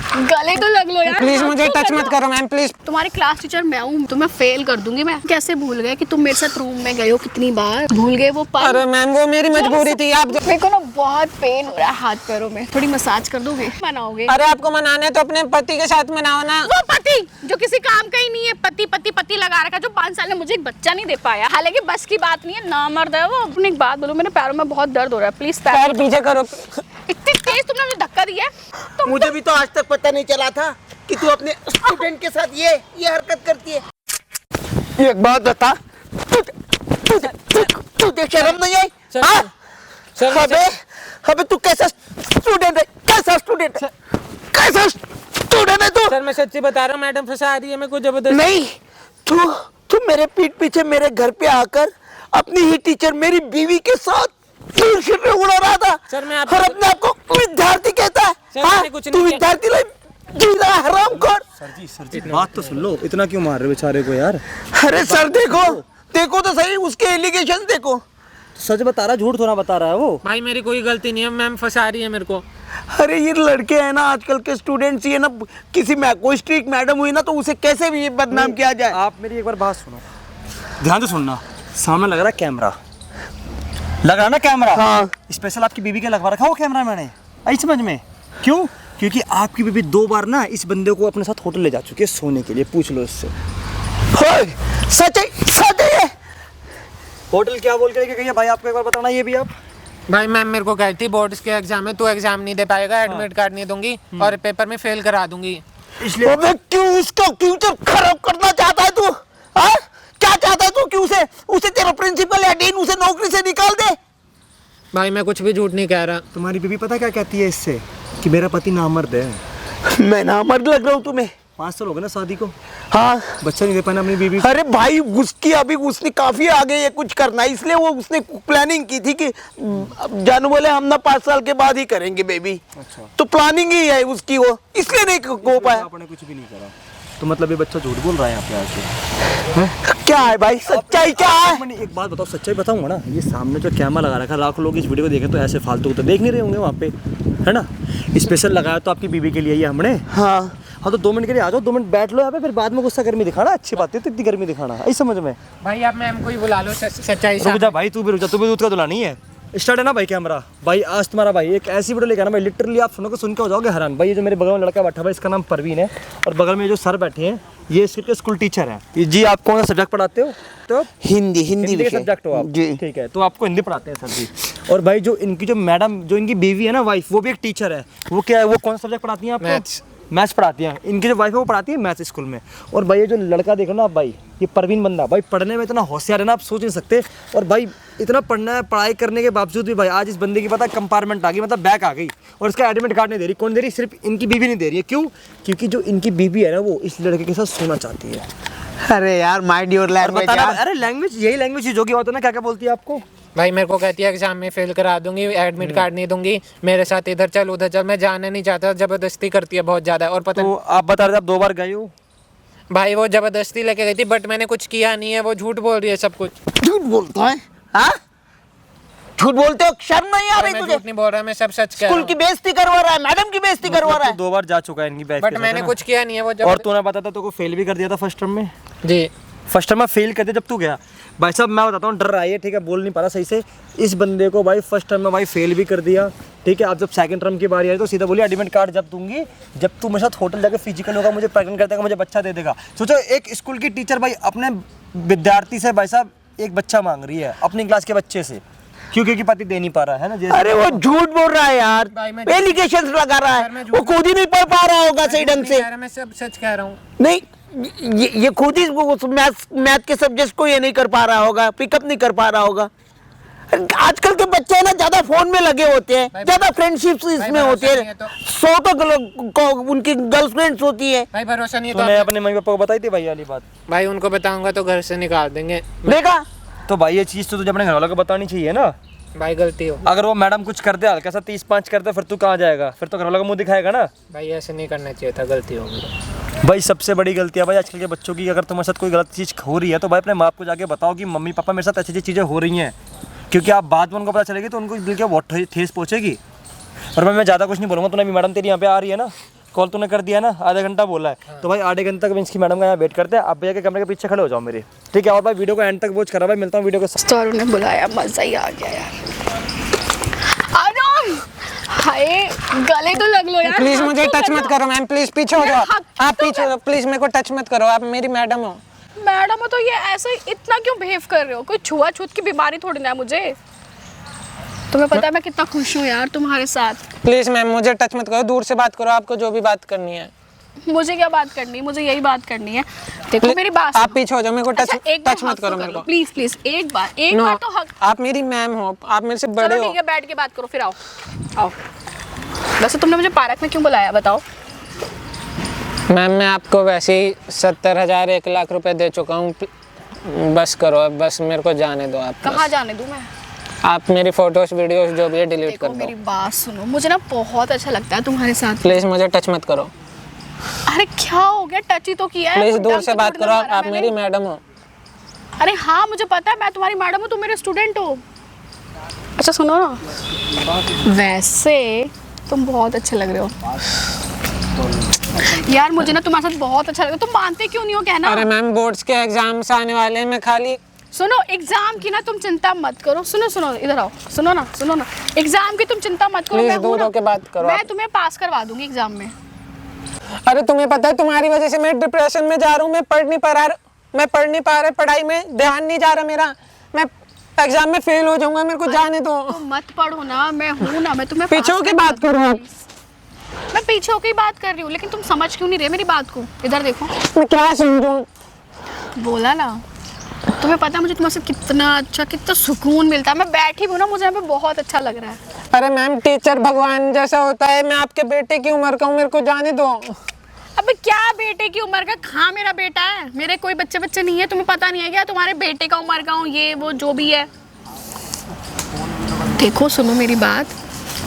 गले तो लग लो यार। प्लीज मुझे टच मत करो मैम, प्लीज। तुम्हारी क्लास टीचर मैं हूँ, तुम्हें फेल कर दूंगी मैं। कैसे भूल गए कि तुम मेरे साथ रूम में गए हो कितनी बार? भूल गए वो पल? अरे मैम वो मेरी मजबूरी थी। आप मेरे को ना बहुत पेन हो रहा है हाथ पैरों में, थोड़ी मसाज कर दोगे? मनाओगे? अरे आपको मनाना है तो अपने पति के साथ मनाओ ना। वो पति जो किसी काम का ही नहीं है, पति पति पति लगा रखा, जो 5 साल में मुझे एक बच्चा नहीं दे पाया। हालांकि बस की बात नहीं है, नामर्द है वो। अपनी एक बात बोलो, मेरे पैरों में बहुत दर्द हो रहा है, प्लीज पैर पीछे करो। इतनी तेज तुमने मुझे धक्का दिया तो मुझे भी तो आज तक पता नहीं चला था कि तू अपने स्टूडेंट के साथ ये हरकत करती है। एक बात बता, तुझे शर्म नहीं आई? हाँ? अबे तू कैसा स्टूडेंट है? कैसा स्टूडेंट है? कैसा स्टूडेंट है तू? सर मैं सच्ची बता रहा हूँ, मैडम फंसा रही है मेरे को जबरदस्ती। नहीं, तू मेरे पीठ पीछे मेरे घर पे आकर अपनी ही टीचर मेरी बीवी के साथ उड़ा रहा था। सर मैं और अपने आप को विद्यार्थी कहता है। सर, हाँ? मैंने कुछ नहीं तू किया। विद्यार्थी हरामखोर। सर जी बात तो सुन लो, इतना क्यों मार रहे हो बेचारे को यार? अरे सर देखो तो सही उसके एलिगेशन देखो। सच बता रहा, झूठ थोड़ा बता रहा है वो। भाई मेरी कोई गलती नहीं है, मैम फंसा रही है मेरे को। अरे ये लड़के हैं ना, आजकल के स्टूडेंट्स, ये ना किसी कोई स्ट्रिक्ट मैडम हुई ना तो उसे कैसे भी बदनाम किया जाए। आप मेरी एक बार बात सुनो, ध्यान से सुनना। सामने लग रहा है कैमरा, लग रहा है ना कैमरा? हाँ। स्पेशल आपकी बीबी के लगवा रखा वो कैमरा मैंने, आई समझ में? क्यों? क्योंकि आपकी बीबी 2 बार ना इस बंदे को अपने साथ होटल ले जा चुकी है सोने के लिए, पूछ लो इससे। सच है। होटल क्या बोल के लेके गई है भाई? आपको एक बार बताना ये भी आप। भाई मैम मेरे को कहती थी बोर्ड्स के एग्जाम में तू एग्जाम नहीं दे पाएगा, एडमिट कार्ड नहीं दूंगी और पेपर में फेल करा दूंगी। इसलिए अबे क्यों उसका फ्यूचर खराब करना चाहता है तू? हाँ? क्या चाहता है तू कि उसे तेरा प्रिंसिपल या डीन उसे नौकरी से निकाल दे? भाई मैं कुछ भी झूठ नहीं कह रहा। तुम्हारी बीबी पता क्या कहती है इससे? कि मेरा पति नामर्द है। मैं नामर्द लग रहा हूँ तुम्हें? 5 साल हो गए ना शादी को, हाँ। बच्चा नहीं दे पाना अपनी बीबी। अरे भाई उसने काफी आगे ये कुछ करना है, इसलिए वो उसने प्लानिंग की थी कि जानू बोले हम ना 5 साल के बाद ही करेंगे बेबी। अच्छा। तो प्लानिंग ही है उसकी, वो इसलिए नहीं हो पाया। आपने कुछ भी नहीं करा, तो मतलब ये बच्चा झूठ बोल रहा है यहाँ पे आके? क्या है भाई, सच्चाई क्या है? मैंने एक बात बताओ, सच्चाई बताऊंगा ना, ये सामने जो कैमरा लगा रखा है, लाखों लोग इस वीडियो को देखें तो ऐसे फालतू तो देख नहीं रहे होंगे वहाँ पे, है ना? स्पेशल लगाया तो आपकी बीबी के लिए ये हमने। हाँ तो 2 मिनट के लिए आ जाओ, 2 मिनट बैठ लो यहाँ पे, फिर बाद में गुस्सा गर्मी दिखाना अच्छी बात है, तो इतनी गर्मी दिखाना आई समझ में? भाई आप मैम को ही बुला लो, सच्चाई रुक जा भाई, तू भी रुक जा, तू भी दूध का दुल्हा नहीं है। स्टार्ट है ना भाई कैमरा? भाई आज तुम्हारा भाई एक ऐसी वीडियो लेकर आना भाई, लिटरली आप सुनोगे, सुन के हो जाओगे हैरान। भाई ये जो मेरे बगल में लड़का बैठा हुआ है इसका नाम परवीन है, और बगल में जो सर बैठे हैं ये इसके स्कूल टीचर हैं। जी आप कौन सा सब्जेक्ट पढ़ाते हो? तो हिंदी के सब्जेक्ट हो आप? जी ठीक है, तो आपको हिंदी पढ़ाते हैं सर जी। और भाई जो इनकी जो मैडम, जो इनकी बीवी है ना वाइफ, वो भी एक टीचर है। वो क्या है, वो कौन सा सब्जेक्ट पढ़ाती हैं आपको? मैथ्स पढ़ाती हैं। इनकी जो वाइफ है वो पढ़ाती है मैथ्स स्कूल में। और भाई ये जो लड़का देख रहे हो ना आप भाई, ये परवीन बंदा भाई पढ़ने में इतना होशियार है ना, आप सोच नहीं सकते। और भाई इतना पढ़ना है, पढ़ाई करने के बावजूद भी भाई आज इस बंदे की पता कंपार्टमेंट आ गई, मतलब बैक आ गई, और इसका एडमिट कार्ड नहीं दे रही। कौन दे रही? सिर्फ इनकी बीवी नहीं दे रही है। क्यों? क्योंकि जो इनकी बीवी है ना वो इस लड़के के साथ सोना चाहती है। अरे यार माइंड योर लैंग्वेज। अरे लैंग्वेज, यही लैंग्वेज जो कि होता है ना, क्या क्या बोलती है आपको? भाई मेरे को कहती है एग्जाम में फेल करा दूंगी, एडमिट कार्ड नहीं दूंगी, मेरे साथ इधर चल उधर चल। मैं जाना नहीं चाहता, जबरदस्ती करती है बहुत ज्यादा। और पता तो आप बता रहे थे आप 2 बार गए हो? भाई वो जबरदस्ती लेके गई थी, बट मैंने कुछ किया नहीं है, वो झूठ बोल रही है सब कुछ। झूठ बोलता है? हाँ? झूठ बोलते हो, शर्म नहीं आ रही मैं तुझे? झूठ नहीं बोल रहा, मैं सब सच कह रहा स्कूल की बेइज्जती करवा रहा है, मैडम की बेइज्जती करवा रहा है। 2 बार जा चुका है इनकी बैच, बट मैंने कुछ किया नहीं है वो। और तूने बताया था तो को फेल भी कर दिया था फर्स्ट टर्म में। जी फर्स्ट टर्म में फेल कर दिया जब तू गया। भाई साहब मैं बताता हूँ, डर रहा है ठीक है, बोल नहीं पा रहा सही से। इस बंदे को भाई फर्स्ट टर्म में भाई फेल भी कर दिया, ठीक है। अब जब सेकंड टर्म की बारी आई तो सीधा बोली एडमिट कार्ड जब दूंगी जब तू मेरे साथ होटल जाकर फिजिकल होगा, मुझे प्रेग्नेंट कर देगा, मुझे बच्चा दे देगा। सोचो एक स्कूल की टीचर भाई अपने विद्यार्थी से भाई साहब एक बच्चा मांग रही है, अपनी क्लास के बच्चे से। क्यों? क्योंकि पति दे नहीं पा रहा है ना। जैसे अरे वो झूठ बोल रहा है यार, एलिगेशंस लगा रहा है, वो खुद ही नहीं पढ़ पा रहा होगा सही ढंग से। मैं सब सच कह रहा हूँ। नहीं ये खुद ही मैथ के सब्जेक्ट को ये नहीं कर पा रहा होगा, पिकअप नहीं कर पा रहा होगा। आजकल के बच्चे ना ज्यादा फोन में लगे होते हैं, ज्यादा फ्रेंडशिप्स इसमें होती है, 100 तो उनकी गर्लफ्रेंड्स होती है। भाई भरोसा नहीं है तूने अपने मम्मी पापा को बताई थी भाई वाली बात? भाई उनको बताऊंगा तो घर से निकाल देंगे। देखा? तो भाई ये चीज़ तो तुझे अपने घर वालों को बतानी चाहिए ना। भाई गलती हो। अगर वो मैडम कुछ कर दे हल्का सा 30-5 कर दे, फिर तू कहाँ जाएगा? फिर तो घर वालों का मुंह दिखाएगा ना। भाई ऐसे नहीं करना चाहिए था, गलती हो गई। भाई सबसे बड़ी गलती है भाई आजकल के बच्चों की, अगर तुम्हारे साथ कोई गलत चीज़ हो रही है तो भाई अपने माँ को जाके बताओ कि मम्मी पापा मेरे साथ ऐसी चीज़ें हो रही हैं, क्योंकि आप बाद में उनको पता चलेगी तो उनको दिल के बहुत ठेस पहुँचेगी। और मैं ज़्यादा कुछ नहीं बोलूँगा, तो ना भी मैडम तेरी यहाँ पे आ रही है ना, कॉल तूने कर दिया ना, आधा घंटा बोला है, तो भाई आधे घंटे तक इसकी मैडम का यहाँ वेट करते हैं। आप भैया के कमरे के पीछे खड़े हो जाओ मेरे, ठीक है? और भाई वीडियो को एंड तक वॉच करा भाई, मिलता हूँ वीडियो के साथ। तो ने बुलाया, मजा ही आ गया यार। आराम, हाय गले तो लग लो यार। प्लीज मुझे टच मत करो मैम, प्लीज पीछे हो जाओ। आप पीछे हो, प्लीज मेरे को टच मत करो, आप मेरी मैडम हो। मैडम हो तो ये ऐसे इतना क्यों बिहेव कर रहे हो? कोई छुआछूत की बीमारी थोड़ी ना है मुझे। तुम्हें पता है मैं कितना खुश हूँ यार तुम्हारे साथ। प्लीज मैम मुझे टच मत करो, दूर से बात करो, आपको जो भी बात करनी है। मुझे क्या बात करनी है? मुझे यही बात करनी है। देखो मेरी बात, आप पीछे हो जाओ, मेरे को टच मत करो मेरे को। प्लीज प्लीज एक बार तो हक। आप मेरी मैम हो, आप मेरे से बड़े चलो हो। ठीक है, बैठ के बात करो, फिर आओ आओ। वैसे तुमने मुझे पार्क में क्यों बुलाया बताओ? मैम मैं आपको वैसे ही 70,000 1 लाख रुपए दे चुका हूँ, बस करो अब, बस मेरे को जाने दो आप। कहाँ जाने दूँ मैं? आप मेरी फोटोज वीडियोस जो भी है डिलीट कर देखो दो। मेरी बात सुनो, मुझे ना बहुत अच्छा लगता है तुम्हारे साथ। प्लीज मुझे टच मत करो। अरे क्या हो गया? टच ही तो किया है। प्लीज कोई दूर डंक से तो बात थोड़ी करो, ना मारा आप मैंने। मेरी मैडम हो। अरे हाँ मुझे पता है, मैं तुम्हारी मैडम हूँ, तुम मेरे स्टूडेंट हो। अच्छा सुनो ना, वैसे तुम बहुत अच्छे लग रहे हो यार, मुझे ना तुम्हारे साथ बहुत अच्छा लग रहा है। तुम मानते क्यों नहीं हो कहना? अरे मैम बोर्ड्स के एग्जाम्स आने वाले हैं, मैं खाली सुनो, एग्जाम की ना तुम चिंता मत करो। सुनो सुनो इधर आओ, सुनो ना एग्जाम की तुम चिंता मत करो। प्लीज मैं हूं दूर ना, होके बात करो मैं आप। तुम्हें पास करवा दूंगी एग्जाम में। अरे तुम्हें पता है तुम्हारी वजह से मैं डिप्रेशन में जा रहा हूँ, मैं पढ़ नहीं पा रहा, पढ़ाई में ध्यान नहीं जा रहा मेरा, मैं एग्जाम में फेल हो जाऊंगा, मेरे को जाने दो। तुम मत पढ़ो ना, मैं हूँ ना, मैं तुम्हें पीछे होके बात करो आप। मैं पीछे होके ही बात कर रही हूँ, लेकिन तुम समझ क्यों नहीं रहे मेरी बात को? इधर देखो, मैं क्या समझूं? बोला ना, तुम्हें पता है मुझे तुम्हारे साथ कितना अच्छा, कितना सुकून मिलता है। मैं बैठी हूँ ना, मुझे यहाँ पे बहुत अच्छा लग रहा है। अरे मैम टीचर भगवान जैसा होता है, मैं आपके बेटे की उम्र का हूँ, मेरे को जाने दो। अबे क्या बेटे की उम्र का? हाँ मेरा बेटा है, मेरे कोई बच्चे नहीं है। तुम्हें पता नहीं है क्या तुम्हारे बेटे का उम्र का हूँ, ये वो जो भी है। देखो सुनो मेरी बात,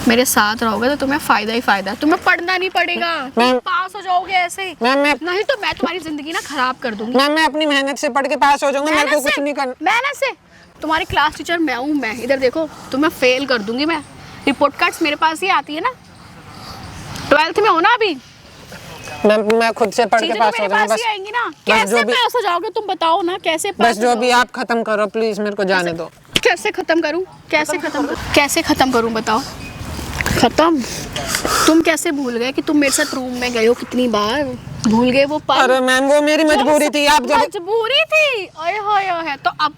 मेरे साथ रहोगे तो तुम्हें फायदा ही फायदा, तुम्हें पढ़ना नहीं पड़ेगा, तुम पास हो जाओगे ऐसे ही। मैम नहीं तो मैं तुम्हारी जिंदगी ना खराब कर दूंगी। मैं अपनी मेहनत से पढ़ के पास हो जाऊंगा, मेरे को कुछ नहीं करना। मेहनत से? तुम्हारी क्लास टीचर मैं हूँ। मैं इधर देखो, तुम्हें फेल कर दूंगी मैं। रिपोर्ट कार्ड्स मेरे पास ही आती है ना, 12th में हो ना अभी। मैं खुद से पढ़ के पास हो जाऊंगा, बस आएंगी ना। कैसे पास हो जाओगे तुम बताओ ना, कैसे पास? बस जो भी आप खत्म करो प्लीज, मेरे को जाने दो। कैसे खत्म करूं? कैसे खत्म करूं बताओ? खत्म? तुम कैसे भूल गए कि तुम मेरे साथ रूम में गए हो कितनी बार? भूल गए वो पल? अरे मैम वो मेरी मजबूरी थी। आप जब मजबूरी थी? ओए होए होए, तो अब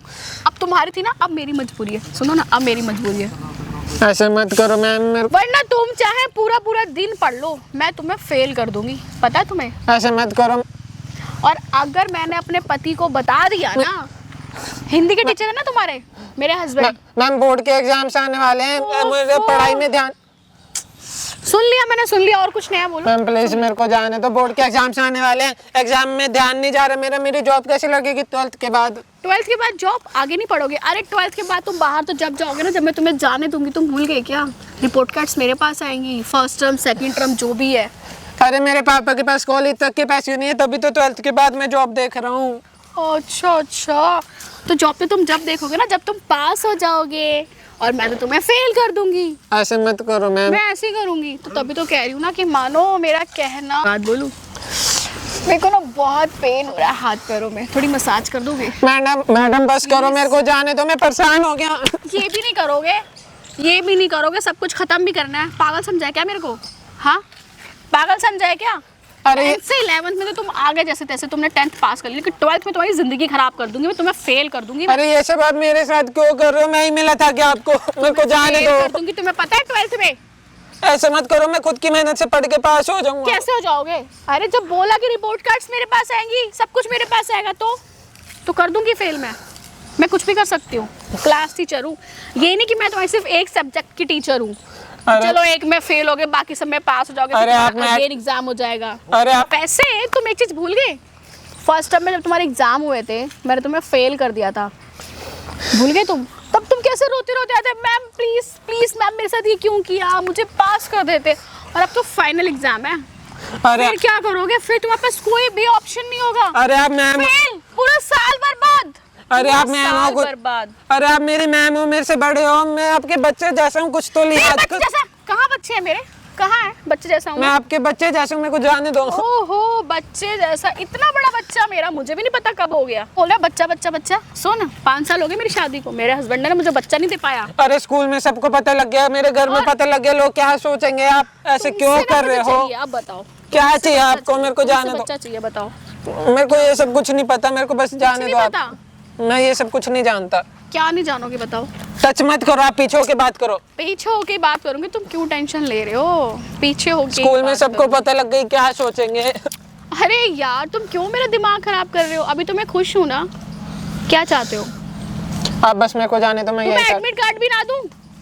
तुम्हारी थी ना, अब मेरी मजबूरी है। सुनो ना, अब मेरी मजबूरी है। ऐसे मत करो मैम, वरना तुम चाहे पूरा दिन पढ़ लो, मैं तुम्हें फेल कर दूंगी, पता है तुम्हें? ऐसे मत करो। और अगर मैंने अपने पति को बता दिया ना, हिंदी के टीचर है ना तुम्हारे, मेरे हस्बैंड। मैम बोर्ड के एग्जाम्स आने वाले हैं, मुझे पढ़ाई में ध्यान। मैंने सुन लिया, और कुछ नया बोलो। मैम प्लीज मेरे को जाने दो, बोर्ड के एग्जाम्स आने वाले हैं, एग्जाम में ध्यान नहीं जा रहा मेरा। मेरी जॉब कैसे लगेगी 12th के बाद? 12th के बाद जॉब? आगे नहीं पढ़ोगे? अरे 12th के बाद तुम बाहर तो जब जाओगे ना, जब मैं तुम्हें जाने दूंगी, तुम भूल गए क्या? रिपोर्ट कार्ड्स मेरे पास आएंगी, फर्स्ट टर्म सेकंड टर्म जो भी है। अरे मेरे पापा के पास कॉलेज तक के पैसे नहीं है, तभी तो 12th के बाद मैं जॉब देख रहा हूँ। अच्छा, तो जॉब पे तुम जब देखोगे ना, जब तुम पास हो जाओगे, और मैं तो तुम्हें फेल कर दूंगी। ऐसे मत करो मैम। मैं ऐसे ही करूंगी, तो तभी तो कह रही हूँ ना कि मानो मेरा कहना। बात बोलूं, मेरे को ना बहुत पेन हो रहा है हाथ पैरों में, थोड़ी मसाज कर दोगे? मैडम बस करो, मेरे को जाने दो, मैं परेशान हो गया। ये भी नहीं करोगे, सब कुछ खत्म भी करना है। पागल समझा क्या मेरे को? हाँ पागल समझा क्या? अरे 10th से 11th में तो तुम आ गए जैसे तैसे, तुमने 10th पास कर ली, लेकिन 12th में तुम्हारी जिंदगी खराब कर दूंगी मैं, तुम्हें फेल कर दूंगी। अरे ये सब आप मेरे साथ क्यों कर रहे हो? मैं ही मिला था क्या आपको? मेरे को जाने दो। कर दूंगी, तुम्हें पता है 12th में। ऐसे मत करो, मैं खुद की मेहनत से पढ़ के पास हो जाऊंगा। कैसे हो जाओगे? अरे जब बोला कि रिपोर्ट कार्ड्स मेरे पास आएंगी, सब कुछ मेरे पास आएगा, तो कर दूंगी फेल। मैं कुछ भी कर सकती हूँ, क्लास टीचर हूँ। ये नहीं कि मैं तुम्हारी सिर्फ एक सब्जेक्ट की टीचर हूँ। चलो एक में फेल हो गए, बाकी सब में पास हो जाओगे, अगेन एग्जाम हो जाएगा। अरे वैसे तुम एक चीज भूल गए, फर्स्ट टर्म में जब तुम्हारे एग्जाम हुए थे, मैंने तुम्हें फेल कर दिया था, भूल गए तुम? तब तुम कैसे रोते आते, मैम प्लीज मैम मेरे साथ ये क्यों किया, मुझे पास कर देते। और अब तो फाइनल एग्जाम है, फिर क्या करोगे? फिर तुम्हारे पास कोई भी ऑप्शन नहीं होगा। अरे आप मैम, फेल, पूरा साल बर्बाद। अरे आप मैम हो, अरे आप मेरी मैम हो, मेरे से बड़े हो, मैं आपके बच्चे जैसा हूँ, कुछ तो लिहाज जैसा? कहाँ बच्चे हैं मेरे? कहाँ है बच्चे जैसा हूँ मैं आपके बच्चे जैसे हूँ, मेरे को जाने दो। ओहो बच्चे जैसा, इतना बड़ा बच्चा मेरा, मुझे भी नहीं पता कब हो गया। बोल रहा बच्चा बच्चा बच्चा। सुन 5 साल हो गए मेरी शादी को, मेरे हस्बैंड ने मुझे बच्चा नहीं दे पाया। अरे स्कूल में सबको पता लग गया, मेरे घर में पता लग गया, लोग क्या सोचेंगे, आप ऐसे क्यों तुमसे ना कर रहे मुझे हो? चाहिए, आप बताओ क्या चाहिए आपको? मेरे को जाने दो। बच्चा चाहिए, बताओ। मेरे को ये सब कुछ नहीं पता, मेरे को बस जाने नहीं दो पता? आप। मैं ये सब कुछ नहीं जानता। क्या नहीं जानोगे बताओ। टच मत करो, आप पीछे होके बात करो। पीछे होके बात करूंगी, तुम क्यों टेंशन ले रहे हो? पीछे होके स्कूल में बात सबको करूंगी। पता लग गई, क्या सोचेंगे? अरे यार तुम क्यों मेरा दिमाग खराब कर रहे हो? अभी तो मैं खुश हूँ ना, क्या चाहते हो? आप बस मेरे को जाने दो, मैं तुम्हें यही एडमिट कार्ड भी ना दूं,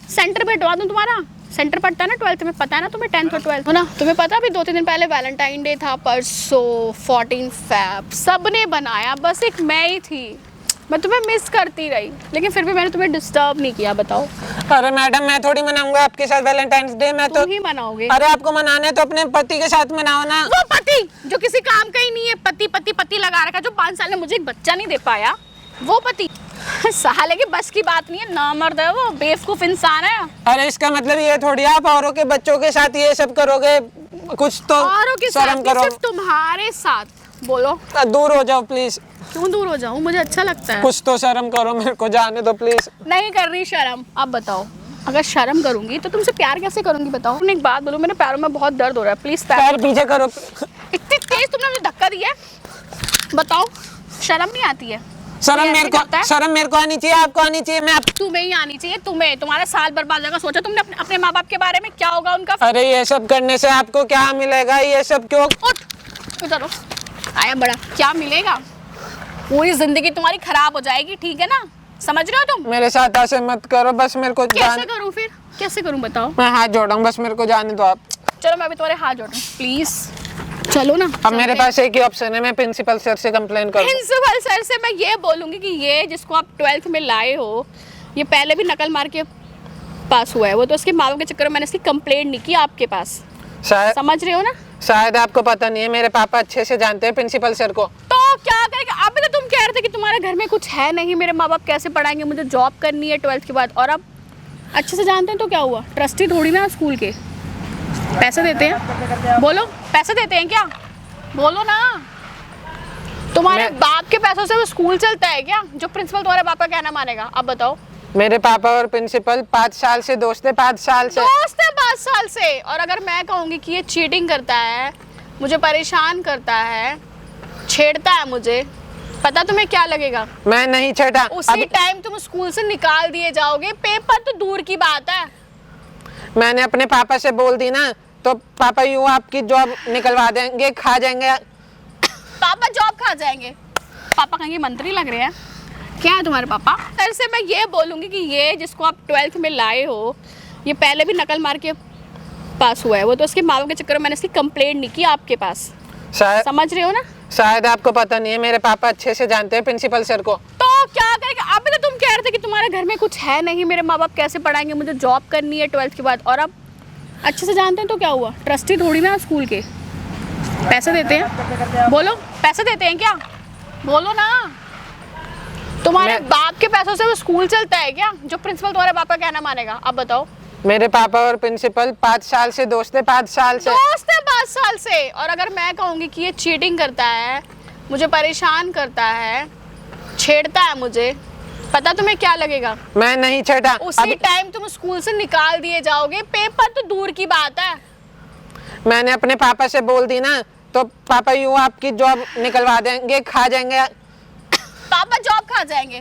सेंटर पे हटवा दूं तुम्हारा? सेंटर पड़ता है ना 12th में, पता है ना तुम्हें? 10th और 12th हो ना? तुम्हें पता अभी 2-3 दिन पहले वैलेंटाइन डे था, परसों 14 फैब, सबने बनाया, बस एक मैं ही थी। मैं तुम्हें मिस करती रही, लेकिन फिर भी मैंने तुम्हें डिस्टर्ब नहीं किया, बताओ। अरे मैडम, मैं थोड़ी मनाऊंगा आपके साथ वैलेंटाइंस डे, मैं तो। तुम ही मनाओगे। अरे आपको मनाने है तो अपने पति के साथ मनाओ ना। वो पति जो किसी काम का ही नहीं है, पति पति पति लगा रखा, जो 5 साल में मुझे एक बच्चा नहीं दे पाया, वो पति। साले की बस की बात नहीं है, नामर्द है वो, बेवकूफ इंसान है। अरे इसका मतलब ये थोड़ी आप औरों के बच्चों के साथ ये सब करोगे, कुछ तो औरों के साथ शर्म नहीं, करो। सिर्फ तुम्हारे साथ। बोलो दूर हो जाओ प्लीज, क्यों दूर हो जाऊं? मुझे अच्छा लगता है। कुछ तो शर्म करो, मेरे को जाने दो प्लीज। नहीं कर रही शर्म। अब बताओ, अगर शर्म करूंगी तो तुमसे प्यार कैसे करूंगी बताओ? तुमने एक बात बोलो, मेरे पैरों में बहुत दर्द हो रहा है, प्लीज पैर पीछे करो। इतनी तेज तुमने मुझे धक्का दिया है? बताओ, शर्म नहीं आती है? शर्म ऐसे मेरे करता है? को, शर्म मेरे को आनी चाहिए, आपको आनी चाहिए। मैं तुम्हें ही आनी चाहिए, तुम्हें। तुम्हारा साल बर्बाद होगा। सोचा तुमने अपने माँ बाप के बारे में, क्या होगा उनका? अरे ये सब करने से आपको क्या मिलेगा? ये सब क्यों? उठ इधर हो। आया बड़ा, क्या मिलेगा? पूरी जिंदगी तुम्हारी खराब हो जाएगी, ठीक है ना? समझ रहे हो तुम? मेरे साथ ऐसे मत करो, बस मेरे को कैसे करूं फिर? कैसे करूं बताओ? मैं हाथ जोड़ा हूँ, बस मेरे को जाने दो आप। चलो मैं अभी तुम्हारे हाथ जोड़ रही हूँ, प्लीज चलो ना। अब मेरे पास एक ही ऑप्शन है, मैं प्रिंसिपल सर से कंप्लेन करूँ। प्रिंसिपल सर से मैं ये बोलूंगी कि ये जिसको आप 12th में लाए हो, ये पहले भी नकल मार के पास हुआ है, वो तो उसके माँ बाप के चक्कर में मैंने इसकी कंप्लेंट नहीं की आपके पास। शायद समझ रहे हो ना? शायद आपको पता नहीं है, मेरे पापा अच्छे से जानते हैं प्रिंसिपल सर को। तो क्या करेंगे? अभी तो तुम कह रहे थे कि तुम्हारे घर में कुछ है नहीं, मेरे माँ बाप कैसे पढ़ाएंगे, मुझे जॉब करनी है 12th के बाद, और अब अच्छे से जानते हैं तो क्या हुआ? ट्रस्टी थोड़ी ना स्कूल के। पैसे देते हैं? बोलो, पैसे देते हैं क्या? बोलो ना। तुम्हारे बाप के पैसों से वो स्कूल चलता है क्या, जो प्रिंसिपल तुम्हारे बाप का कहना मानेगा? अब बताओ। मेरे पापा और प्रिंसिपल 5 साल से दोस्त है, 5 साल से। दोस्त है 5 साल से, और अगर मैं कहूँगी कि ये चीटिंग करता है, मुझे परेशान करता है, छेड़ता है मुझे, पता तुम्हें क्या लगेगा? मैं नहीं छेड़ा। उसी टाइम तुम स्कूल से निकाल दिए जाओगे, पेपर तो दूर की बात है। मैंने अपने पापा से बोल दी ना, तो पापा यूं आपकी जॉब निकलवा देंगे, खा जाएंगे। पापा जॉब खा जाएंगे? पापा कहेंगे मंत्री लग रहे हैं क्या है तुम्हारे पापा? सर से मैं ये बोलूँगी कि ये जिसको आप 12th में लाए हो, ये पहले भी नकल मार के पास हुआ है, वो तो उसके माँ बाप के चक्कर में मैंने इसकी कंप्लेंट नहीं की आपके पास। शायद समझ रहे हो ना? शायद आपको पता नहीं है, मेरे पापा अच्छे से जानते हैं प्रिंसिपल सर को। तो क्या करेंगे? अभी तो तुम कह रहे थे कि तुम्हारे घर में कुछ है नहीं, मेरे माँ बाप कैसे पढ़ाएंगे, मुझे जॉब करनी है 12th के बाद, और अब अच्छे से जानते हैं तो क्या हुआ? ट्रस्टी थोड़ी ना स्कूल के। पैसे देते हैं? बोलो, पैसे देते हैं क्या? बोलो ना। तुम्हारे बाप के पैसों से वो स्कूल चलता है क्या, जो प्रिंसिपल तुम्हारे बाप का कहना मानेगा? अब बताओ। मेरे पापा और प्रिंसिपल 5 साल से दोस्त है, 5 साल से। दोस्त है 5 साल से, और अगर मैं कहूँगी कि ये चीटिंग करता है, मुझे परेशान करता है, छेड़ता है मुझे, पता तुम्हें क्या लगेगा? मैं नहीं छेड़ा। उसी टाइम तुम स्कूल से निकाल दिए जाओगे, पेपर तो दूर की बात है। मैंने अपने पापा से बोल दी ना, तो पापा यूं आपकी जॉब निकलवा देंगे, खा जाएंगे। पापा जॉब खा जाएंगे?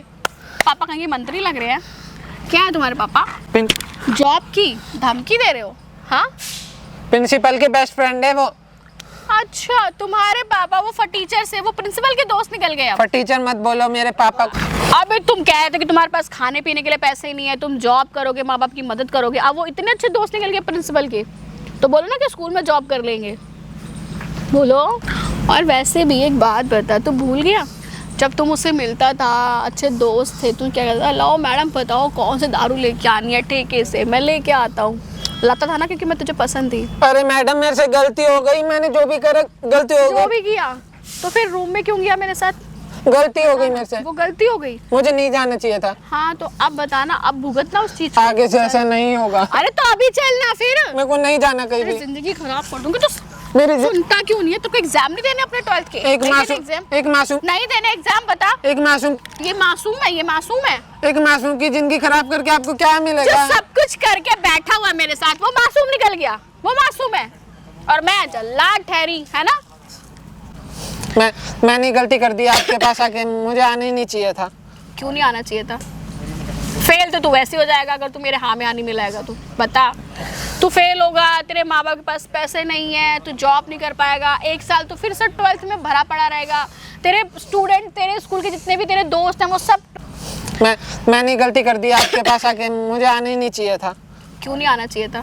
पापा कहेंगे मंत्री लग रहे हैं क्या है तुम्हारे पापा? जॉब की धमकी दे रहे हो? हाँ, प्रिंसिपल के बेस्ट फ्रेंड है वो। अच्छा, तुम्हारे पापा वो फटीचर से वो प्रिंसिपल के दोस्त निकल गए अब? टीचर मत बोलो मेरे पापा को। अबे तुम कह रहे थे कि तुम्हारे पास खाने पीने के लिए पैसे ही नहीं है, तुम जॉब करोगे, माँ बाप की मदद करोगे, अब वो इतने अच्छे दोस्त निकल गए प्रिंसिपल के, तो बोलो ना कि स्कूल में जॉब कर लेंगे। बोलो। और वैसे भी एक बात बता, तू भूल गया जब तुम उससे मिलता था, अच्छे दोस्त थे, तू क्या कहता? लाओ मैडम बताओ कौन से दारू लेके आनी है ठेके से, मैं लेके आता हूँ। लाता था ना क्योंकि मैं तुझे पसंद थी। अरे मैडम, मेरे से गलती हो गई, मैंने जो भी करा गलती हो जो गई। भी किया, तो फिर रूम में क्यों गया मेरे साथ? गलती हो गई मेरे से, वो गलती हो गई। मुझे नहीं जाना चाहिए था। हाँ तो अब बताना, अब भुगतना उस चीज को। आगे से ऐसा नहीं होगा। अरे तो अभी चलना फिर। मेरे को नहीं जाना कहीं अरे भी। जिंदगी खराब कर दूंगी तो मेरी सुनता क्यों नहीं है? तो एग्जाम नहीं देने अपने 12th के? एक नहीं मासूम, देने एग्जाम? एक मासूम, नहीं देने एग्जाम, बता। एक मासूम, ये मासूम है, ये मासूम है एक मासूम की जिंदगी खराब करके आपको क्या जो मिलेगा? सब कुछ करके बैठा हुआ है मेरे साथ, वो मासूम निकल गया। वो मासूम है और मैं जल्लाद ठहरी, है ना? मैंने गलती कर दी आपके पास आके, मुझे आना ही नहीं चाहिए था। क्यों नहीं आना चाहिए था? फेल तो तू वैसे हो जाएगा अगर तू मेरे हाँ में आने मिलाएगा। तू बता, तू फेल होगा, तेरे माँ बाप के पास पैसे नहीं है, तू जॉब नहीं कर पाएगा, 1 साल तो फिर से 12th में भरा पड़ा रहेगा। तेरे स्टूडेंट, तेरे स्कूल के जितने भी तेरे दोस्त हैं वो सब। मैंने गलती कर दी आपके पास आके, मुझे आना ही नहीं चाहिए था। क्यों नहीं आना चाहिए था?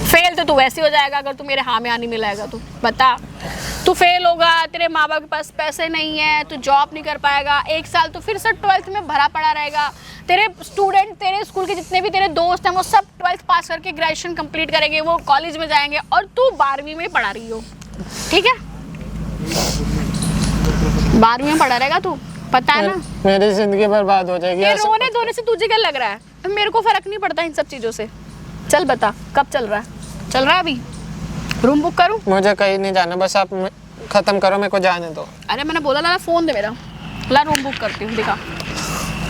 फेल तो तू वैसे हो जाएगा अगर तू मेरे हाँ में आने मिलाएगा। तू बता, तू फेल होगा, तेरे माँ बाप के पास पैसे नहीं है, तू जॉब नहीं कर पाएगा, 1 साल तो फिर से 12th में भरा पड़ा रहेगा। तेरे स्टूडेंट, तेरे स्कूल के जितने भी तेरे दोस्त हैं वो सब 12th पास करके ग्रेजुएशन कंप्लीट करेंगे, वो कॉलेज में जाएंगे और तू 12वीं में पढ़ा रही हो। ठीक है, 12वीं में पढ़ा रहेगा तू, पता है ना? मेरी जिंदगी बर्बाद हो जाएगी। ये ऐसे- रोने धोने से तुझे क्या लग रहा है? मेरे को फर्क नहीं पड़ता इन सब चीजों से। चल बता, कब चल रहा है? चल रहा है अभी? रूम बुक करूं? मुझे कहीं नहीं जाना, बस आप खत्म करो, मेरे को जाने दो अरे मैंने बोला ना, फोन दे मेरा, ला रूम बुक करती हूँ, दिखा।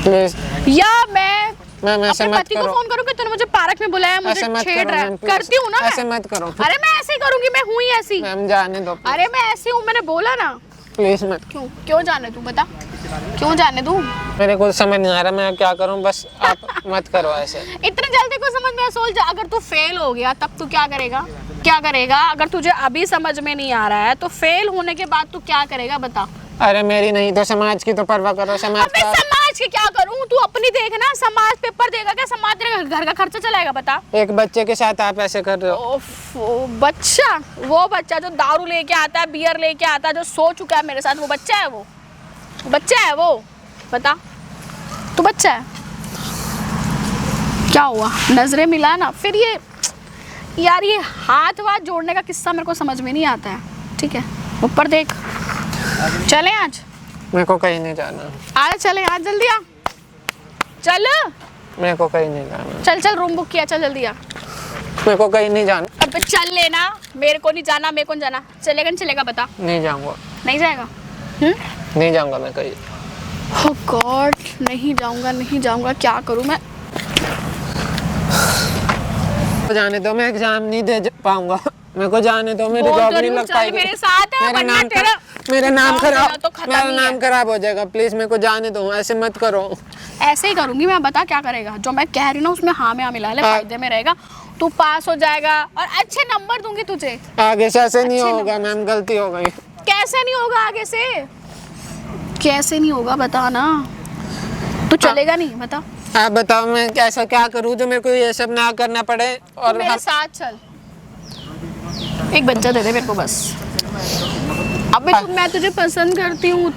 प्लीज। या मैं ऐसे अपने मत पति को करो। फोन करूँ कि तूने मुझे पार्क में बुलाया, ऐसे मुझे मत छेड़ करो रहा है? Ma'am, please। करती हूँ ना ऐसे मैं। मत करो। अरे मैं ऐसे ही करूंगी, मैं हुई ऐसी। मैम जाने दो अरे मैं ऐसी हूँ, मैंने बोला ना। प्लीज मत। क्यों क्यों जाने तू? बता, क्यों जाने दूँ? मेरे को समझ नहीं आ रहा मैं क्या करूं, बस आप मत करो ऐसे। इतने जल्दी को समझ में? सोच, अगर तू फेल हो गया तब तू क्या करेगा? क्या करेगा? अगर तुझे अभी समझ में नहीं आ रहा है तो फेल होने के बाद तू क्या करेगा? बता। अरे मेरी नहीं तो समाज की तो परवाह करो। समाज अबे का समाज की क्या करूं? तू अपनी देख ना। समाज पेपर देगा क्या? समाज तेरे घर का खर्चा चलाएगा? बता। एक बच्चे के साथ आप ऐसे कर रहे हो। ओफो, बच्चा? वो बच्चा जो दारू लेके आता है, बियर लेके आता है, जो सो चुका है मेरे साथ, वो बच्चा है? वो बच्चा है वो? बता, तू बच्चा है? क्या हुआ? नजरें मिला ना फिर। ये यार, ये हाथ वाथ जोड़ने का किस्सा मेरे को समझ में नहीं आता है। ठीक है, ऊपर देख। चलें आज? मेरे को कहीं नहीं जाना। आ चलें आज, जल्दी आ। चल मेरे को कहीं नहीं जाना। चल चल, रूम बुक किया, चल जल्दी आ। मेरे को कहीं नहीं जाना। अब चल लेना। मेरे को नहीं जाना, मेरे को नहीं जाना। चलेगा नहीं चलेगा? बता। नहीं जाऊंगा। नहीं जाएगा? नहीं जाऊंगा मैं कहीं। ओह गॉड, नहीं जाऊंगा, नहीं जाऊंगा, क्या करूं मैं? जाने दो, मैं एग्जाम नहीं दे पाऊंगा। मेरे को जाने दो, मेरी बोल जॉब तो नहीं रही हूँ, लग चल पाएगी। मेरे साथ है, वरना मेरा नाम जॉब खराब, तेरा तो खत्म मेरा ही नाम है। खराब हो जाएगा। प्लीज मेरे को जाने दो, ऐसे मत करो। ऐसे ही करूंगी मैं। बता क्या करेगा? जो मैं कह रही हूँ ना उसमें हाँ में हाँ मिला ले, हाँ। फायदे में रहेगा। तू पास हो जाएगा और अच्छे नंबर दूंगी तुझे। आगे से ऐसे नहीं अच्छे होगा मैम, गलती हो गई। कैसे नहीं होगा आगे से? कैसे नहीं होगा बता ना। तू चलेगा नहीं? बता। आप बताओ मैं कैसा क्या करूँ जो मेरे को ये सब ना करना पड़े। तू और मेरे साथ चल। एक बच्चा दे दे मेरे को बस। अबे तू, मैं तुझे पसंद करती हूँ,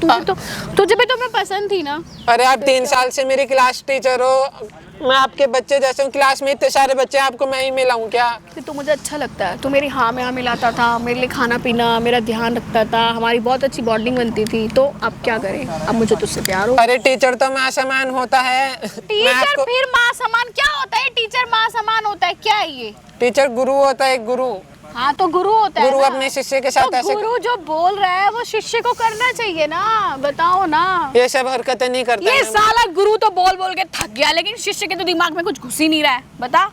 तुझे भी तो मैं पसंद थी ना। अरे आप 3 साल से मेरी क्लास टीचर हो, मैं आपके बच्चे जैसे हूँ। क्लास में इतने सारे बच्चे हैं, आपको मैं ही मिलाऊँ क्या? कि तू मुझे अच्छा लगता है, तू मेरी हाँ में हाँ मिलाता था, मेरे लिए खाना पीना, मेरा ध्यान रखता था, हमारी बहुत अच्छी बॉन्डिंग बनती थी। तो अब क्या करें? अब मुझे तुझसे प्यार हो। अरे टीचर तो माँ समान होता है। मैं टीचर आपको फिर माँ समान क्या होता है? टीचर माँ समान होता है क्या है ये? टीचर गुरु होता है, एक गुरु। हाँ तो गुरु होता है गुरु ना। अपने शिष्य के साथ तो ऐसे गुरु जो बोल रहा है वो शिष्य को करना चाहिए ना। बताओ ना। ये सब हरकतें नहीं करता ये है। साला गुरु तो बोल बोल के थक गया, लेकिन शिष्य के तो दिमाग में कुछ घुस ही नहीं रहा है। बता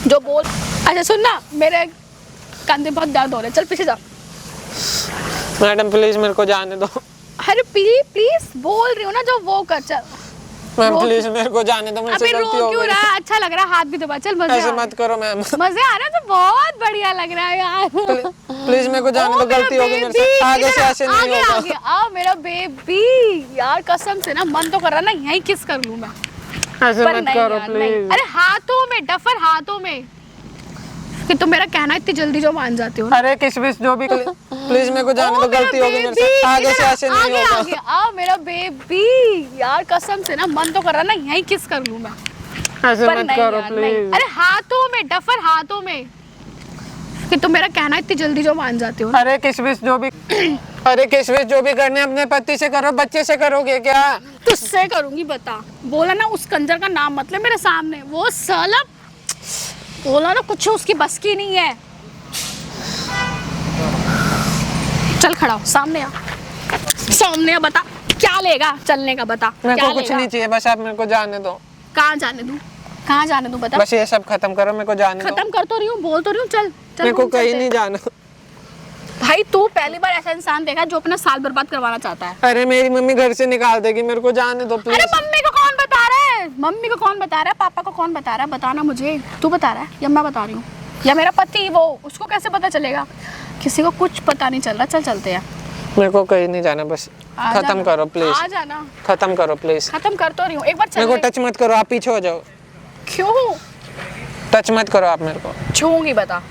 जो बोल। अच्छा सुन ना, मेरे कंधे बहुत दर्द हो रहे हैं, चल पीछे जा। मैडम प्लीज मेरे को जाने दो। अरे प्लीज बोल रही हूँ ना, जो वो कर। चल मैम रो प्लीज मेरे को जाने दो, मुझसे अबे रो गलती हो क्यों गई। रहा? अच्छा लग रहा है, हाथ भी दबा। चल मजे ऐसे आ मत करो मैम। मजे आ रहा है तो बहुत बढ़िया लग रहा है यार। प्लीज मेरे को जाने ओ दो, मेरा गलती हो गई मेरे से। बेबी, आगे से ऐसे नहीं आगे होगा। आगे आ मेरा बेबी। यार कसम से ना मन तो कर रहा ना यहीं किस कर लूं मैं, ऐसे पर मत नहीं करो यार, नहीं। प्लीज। अरे हाथों में डफर, हाथों में कि तुम मेरा कहना इतनी जल्दी जो मान जाते हो ना। अरे किस भी जो भी प्लीज मेरे को जाने ओ दो, मेरा गलती हो गई मेरे से। बेबी, आगे से इधर ऐसे नहीं आगे होगा। आगे आ मेरा बेबी। यार कसम से ना मन तो कर रहा ना यहीं किस कर लूं मैं, ऐसे पर मत नहीं करो यार, नहीं। प्लीज। अरे हाथों में डफर, हाथों में कि तुम मेरा कहना इतनी जल्दी जो मान जाते हो ना। अरे किस भी जो भी अरे किशमिश जो भी करने अपने पति से करो, बच्चे से करोगे क्या? तुझसे करूंगी बता। बोला ना उस कंजर का नाम मत ले मेरे सामने, वो साला बोला ना कुछ उसकी बस की नहीं है। चल खड़ा हो, सामने आ, सामने आ, बता क्या लेगा चलने का, बता मेरे क्या को कुछ लेगा? नहीं चाहिए, बस आप मेरे को जाने दो। कहाँ जाने दूँ, कहाँ जाने दूँ बता। बस ये सब खत्म करो, मेरे को जाने दो। खत्म कर तो रही हूँ, बोल तो रही हूँ, चल चल मेरे को घूम कहीं चलते नहीं हैं। जाना। भाई तू पहली बार ऐसा इंसान देखा जो अपना साल बर्बाद करवाना चाहता है। अरे मेरी मम्मी घर से निकाल देगी, मेरे को जाने दो अरे प्लीज। मम्मी को कौन बता रहा है, मम्मी को कौन बता रहा है, पापा को कौन बता रहा है, बताना मुझे। तू बता रहा है या मैं बता रही हूँ, या मेरा पति वो, उसको कैसे पता चलेगा? किसी को कुछ पता नहीं चल रहा। चल चलते हैं। मेरे को कहीं नहीं जाना, बस आ खत्म जाना, करो प्लीज। आ जाना। खत्म करो प्लीज। खत्म कर तो रही हूँ, एक बार मेरे को चल। टच मत करो, आप पीछे हो जाओ। क्यों टच मत करो आप मेरे को। छूंगी, बता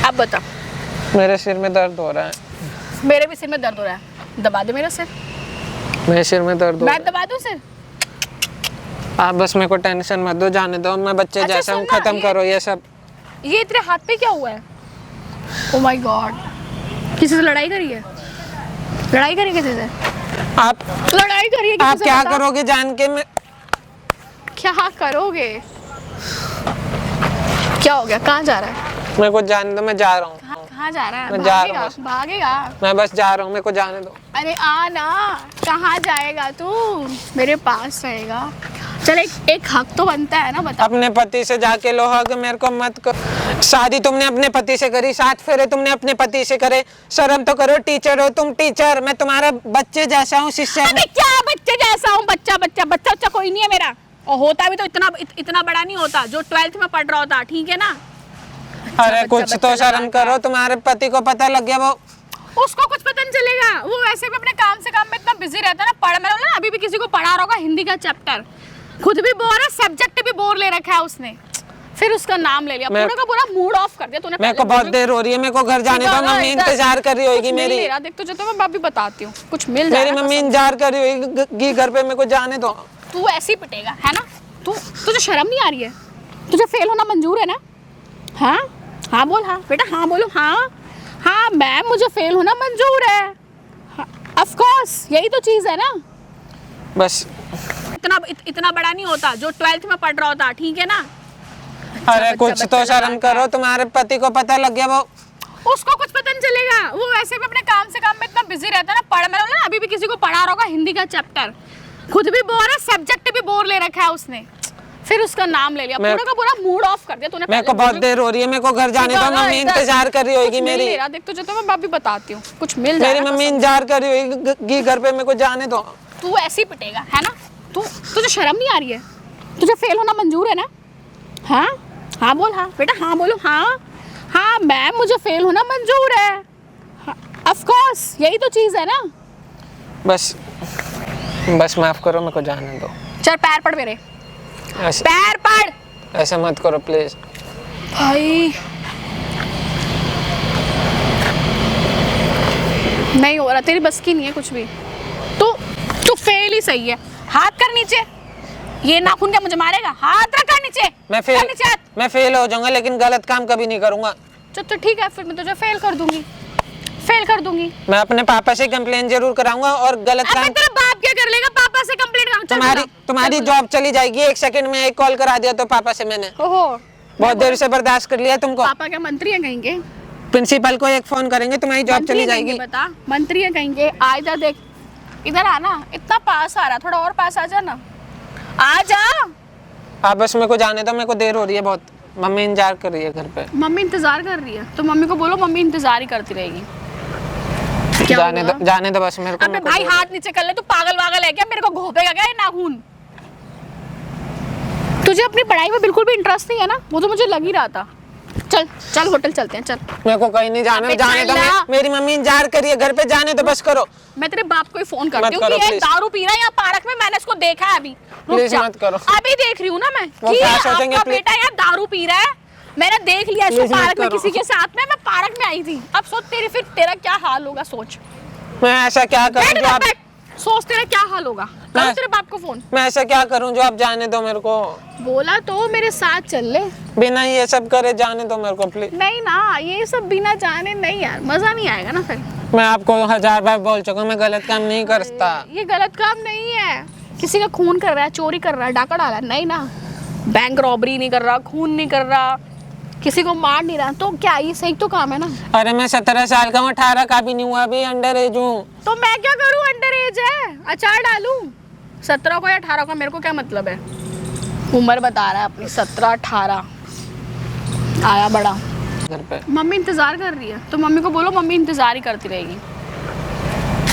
अब बता। मेरे सिर में दर्द हो रहा है। मेरे भी सिर में दर्द हो रहा है, दबा दे मेरा सिर। मेरे सिर में दर्द हो रहा मैं दबा दूं सिर? है। आप बस मेरे को टेंशन मत दो, जाने दो, मैं बच्चे अच्छा, जैसा हूँ। सुन ना, खत्म करो ये सब। ये तेरे हाथ पे क्या हुआ है? ओ माय गॉड, किसी से लड़ाई करी है? लड़ाई करी किसी से? आप लड़ाई करी है किसी आप से? क्या बता। करोगे जान के? मैं क्या करोगे? क्या हो गया, कहाँ जा रहा है? मेरे को जाने दो, मैं जा रहा हूँ। कहाँ जा रहा है? मैं जा रहा भागेगा हूँ बस। भागेगा? मैं बस जा रहा हूँ, मेरे को जाने दो। अरे आ ना, कहाँ जाएगा तू? मेरे पास रहेगा। चल एक हक तो बनता है ना, बता। अपने पति से जाके लो हक, मेरे को मत करो। शादी तुमने अपने पति से करी, 7 फेरे तुमने अपने पति से करे, शर्म तो करो। टीचर हो तुम, टीचर। मैं तुम्हारा बच्चे जैसा हूँ, शिष्य। अबे क्या बच्चे जैसा हूँ? बच्चा बच्चा बच्चा बच्चा कोई नहीं है मेरा, और होता भी तो इतना बड़ा नहीं होता जो 12th में पढ़ रहा होता, ठीक है ना? अरे बच्चा, कुछ बच्चा तो शर्म लगा करो। तुम्हारे पति को पता लग गया, वो उसको कुछ पता नहीं चलेगा। वो वैसे भी अपने काम से काम में इतना बिजी रहता है ना। पढ़ मैंने बोला ना, अभी भी किसी को पढ़ा रहा होगा हिंदी का चैप्टर, खुद भी बोर है, सब्जेक्ट भी बोर ले रखा है उसने, फिर उसका नाम ले लिया। मैं- पूरा का पूरा मूड ऑफ कर दिया तूने। मेरे को बहुत देर हो रही है, मेरे को घर जाने दो। मम्मी इंतजार कर रही होगी मेरी। देख तुझे तो मैं अभी बताती हूँ, कुछ मिल मेरी जाएगा। मम्मी इंतजार कर रही होगी घर पे, मेरे को जाने दो। तू ऐसे ही पिटेगा है ना? तुझे शर्म नहीं आ रही है? तुझे फेल होना मंजूर है ना? हाँ हाँ बोल, हाँ बेटा, हाँ बोलो, हाँ हाँ मैम मुझे फेल होना मंजूर है। ऑफ कोर्स, यही तो चीज़ है ना। बस इतना बड़ा नहीं होता जो 12th में पढ़ रहा होता, ठीक है ना? अरे बच्चा, कुछ बच्चा तो शर्म लगा करो। तुम्हारे पति को पता लग गया, वो उसको कुछ पता नहीं चलेगा। वो वैसे भी अपने काम से काम में इतना बिजी रहता है ना। पढ़ मैंने बोला ना, अभी भी किसी को पढ़ा रहा होगा हिंदी का चैप्टर, खुद भी बोर है, सब्जेक्ट भी बोर ले रखा है उसने, फिर उसका नाम ले लिया। पूरा का पूरा मूड ऑफ कर दिया तूने। मेरे को बहुत देर हो रही है, मेरे को घर जाने दो। मम्मी इंतजार कर रही होगी मेरी। देख तुझे तो मैं अभी बताती हूँ, कुछ मिल मेरी जाएगा। मम्मी इंतजार कर रही होगी घर पे, मेरे को जाने दो। तू ऐसे ही पिटेगा है ना? तुझे शर्म नहीं आ रही है? तुझे फेल होना मंजूर है ना? हाँ हाँ बोल, हाँ बेटा, हाँ बोलो, हाँ हाँ मैम मुझे फेल होना मंजूर है। ऑफ कोर्स, यही तो चीज़ है ना। बस माफ करो, मेरे को जाने दो। चल पैर पड़ मेरे, ऐसे पैर पड़। ऐसे मत करो प्लीज। भाई नहीं हो रहा, तेरी बस की नहीं है कुछ भी। तू फेल ही सही है। हाथ कर नीचे, ये नाखून क्या मुझे मारेगा? हाथ रख कर नीचे। कर नीचे हाथ। मैं फेल हो जाऊंगा, लेकिन गलत काम कभी नहीं करूंगा। तो ठीक है, फिर मैं तुझे फेल कर दूंगी, फेल कर दूंगी। मैं अपने पापा से कंप्लेन जरूर कराऊंगा, और गलत अबे काम तेरा बाप क्या कर लेगा? पापा से कंप्लेंट। तुम्हारी जॉब चली जाएगी। 1 सेकंड में एक कॉल करा दिया तो पापा से मैंने। ओहो, बहुत देर से बर्दाश्त कर लिया तुमको। पापा क्या मंत्री है कहीं के? प्रिंसिपल को एक फोन करेंगे, तुम्हारी जॉब मंत्री चली है कहीं जाएगी। के, बता मंत्री है कहीं के? आ इधर देख, इधर आना। इतना पास आ रहा, थोड़ा और पास आ जा ना, आ जा। आप बस मेरे को जाने दो, मेरे को देर हो रही है बहुत। मम्मी इंतजार कर रही है घर पे। मम्मी इंतजार कर रही है तो मम्मी को बोलो, मम्मी इंतजार ही करती रहेगी। क्या जाने दो बस मेरे को। अबे भाई हाथ नीचे कर ले, तू पागल वागल है क्या? मेरे को घोपेगा क्या ये नाखून? तुझे अपनी पढ़ाई में बिल्कुल भी इंटरेस्ट नहीं है ना? वो तो मुझे लग ही रहा था। चल चल होटल चलते हैं, चल। मेरे को कहीं नहीं जाना, अबे जाने दो। चल ना। मेरी मम्मी इंतजार कर रही है घर पे, जाने दो बस करो। मैं तेरे बाप को ही फोन करती मत हूँ करो, कि ये please। दारू पी रहा है यहाँ पार्क में, मैंने इसको देखा है अभी। रुक Please जा। मत करो। अभी देख रही हूँ ना मैं वो कि क्या सोचेंगे, आपका please। बेटा यहाँ दारू पी रहा है। मैंने देख लिया इसको Please मत पार्क में करो। किसी के साथ में। मैं पार्क में आई थी। अब सोच तेरा क्या हाल होगा, सोच। मैं ऐसा क्या करूं बैठ जो इधर, आप बैठ। सोच तेरा क्या हाल होगा। करो तेरे बाप को फोन। मैं ऐसा क्या करूं जो आप जाने दो मेरे को। बोला तो मेरे साथ चल ले। बिना ये सब करे जाने दो मेरे को प्लीज। नहीं ना, ये सब बिना जाने नहीं यार, मजा नहीं आएगा ना फिर। मैं आपको 1000 बार बोल चुका हूँ, मैं गलत काम नहीं करता। ये गलत काम नहीं है। किसी का खून कर रहा है, चोरी कर रहा है, डाका डाला है, नहीं ना। बैंक रॉबरी नहीं कर रहा, खून नहीं कर रहा, किसी को मार नहीं रहा, तो क्या ये सही तो काम है ना। अरे मैं 17 साल का हूँ, 18 का भी नहीं हुआ, अभी अंडर एज हूँ। तो मैं क्या करूँ, अंडर एज है, अचार डालूं? 17 को या 18 का मेरे को क्या मतलब है। उम्र बता रहा है अपनी 17-18, आया बड़ा। घर पे मम्मी इंतजार कर रही है, तो मम्मी को बोलो, मम्मी इंतजार ही करती रहेगी।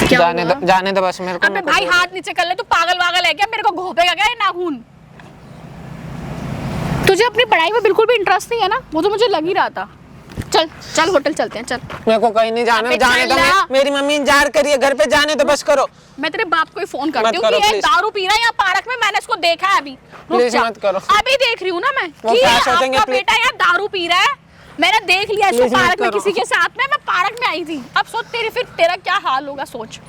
क्या हुआ? जाने दो बस मेरे को। अबे भाई हाथ नीचे कर ले, तू पागल वागल है क्या? मेरे को घोपेगा क्या ये नाखून? तुझे अपनी पढ़ाई में बिल्कुल भी इंटरेस्ट नहीं है ना, वो तो मुझे लग ही रहा था। चल चल होटल चलते हैं, चल। मेरे को कहीं नहीं जाना, अबे जाने दो। चल ना। मेरी मम्मी इंतजार करिए घर पे, जाने दो बस करो। मैं तेरे बाप को ही फोन करती हूँ मत करो, कि ये please। दारू पी रहा है यहाँ पार्क में, मैंने इसको देखा है अभी। रुक Please जा। मत करो। अभी देख रही हूँ ना मैं वो कि क्या सोचेंगे, आपका please। बेटा यहाँ दारू पी रहा है। मैंने देख लिया इसको Please मत पार्क में करो। किसी के साथ में, मैं पार्क में आई थी। अब सोच तेरा क्या हाल होगा, सोच।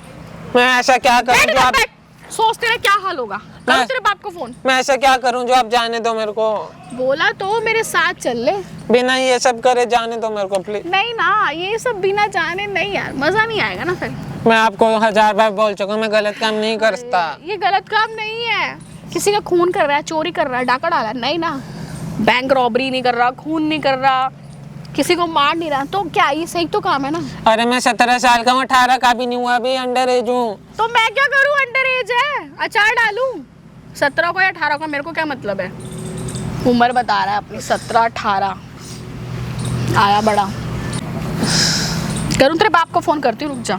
मैं ऐसा क्या करूँ बैठ जो ना, आप, बैठ। सोच तेरा क्या हाल होगा। करो मैं- तेरे बाप को फोन। मैं ऐसा क्या करूँ जो आप जाने दो मेरे को। बोला तो मेरे साथ चल ले। बिना ये सब करे जाने दो मेरे को प्लीज। नहीं ना, ये सब बिना जाने नहीं यार, मजा नहीं आएगा ना फिर। मैं आपको 1000 बार बोल चुका हूँ, मैं गलत काम नहीं करता। ये गलत काम नहीं है। किसी का खून कर रहा है, चोरी कर रहा है, डाका डाला है, नहीं ना। बैंक रॉबरी नहीं कर रहा, खून नहीं कर रहा, किसी को मार नहीं रहा, तो क्या ये सही तो काम है ना। अरे मैं 17 साल का हूँ, 18 का भी नहीं हुआ, अभी अंडर एज हूँ। तो मैं क्या करूँ, अंडर एज है, अचार डालूं? 17 को या 18 का मेरे को क्या मतलब है। उम्र बता रहा है अपनी 17-18, आया बड़ा। करूँ तेरे बाप को फोन करती हूँ, रुक जा।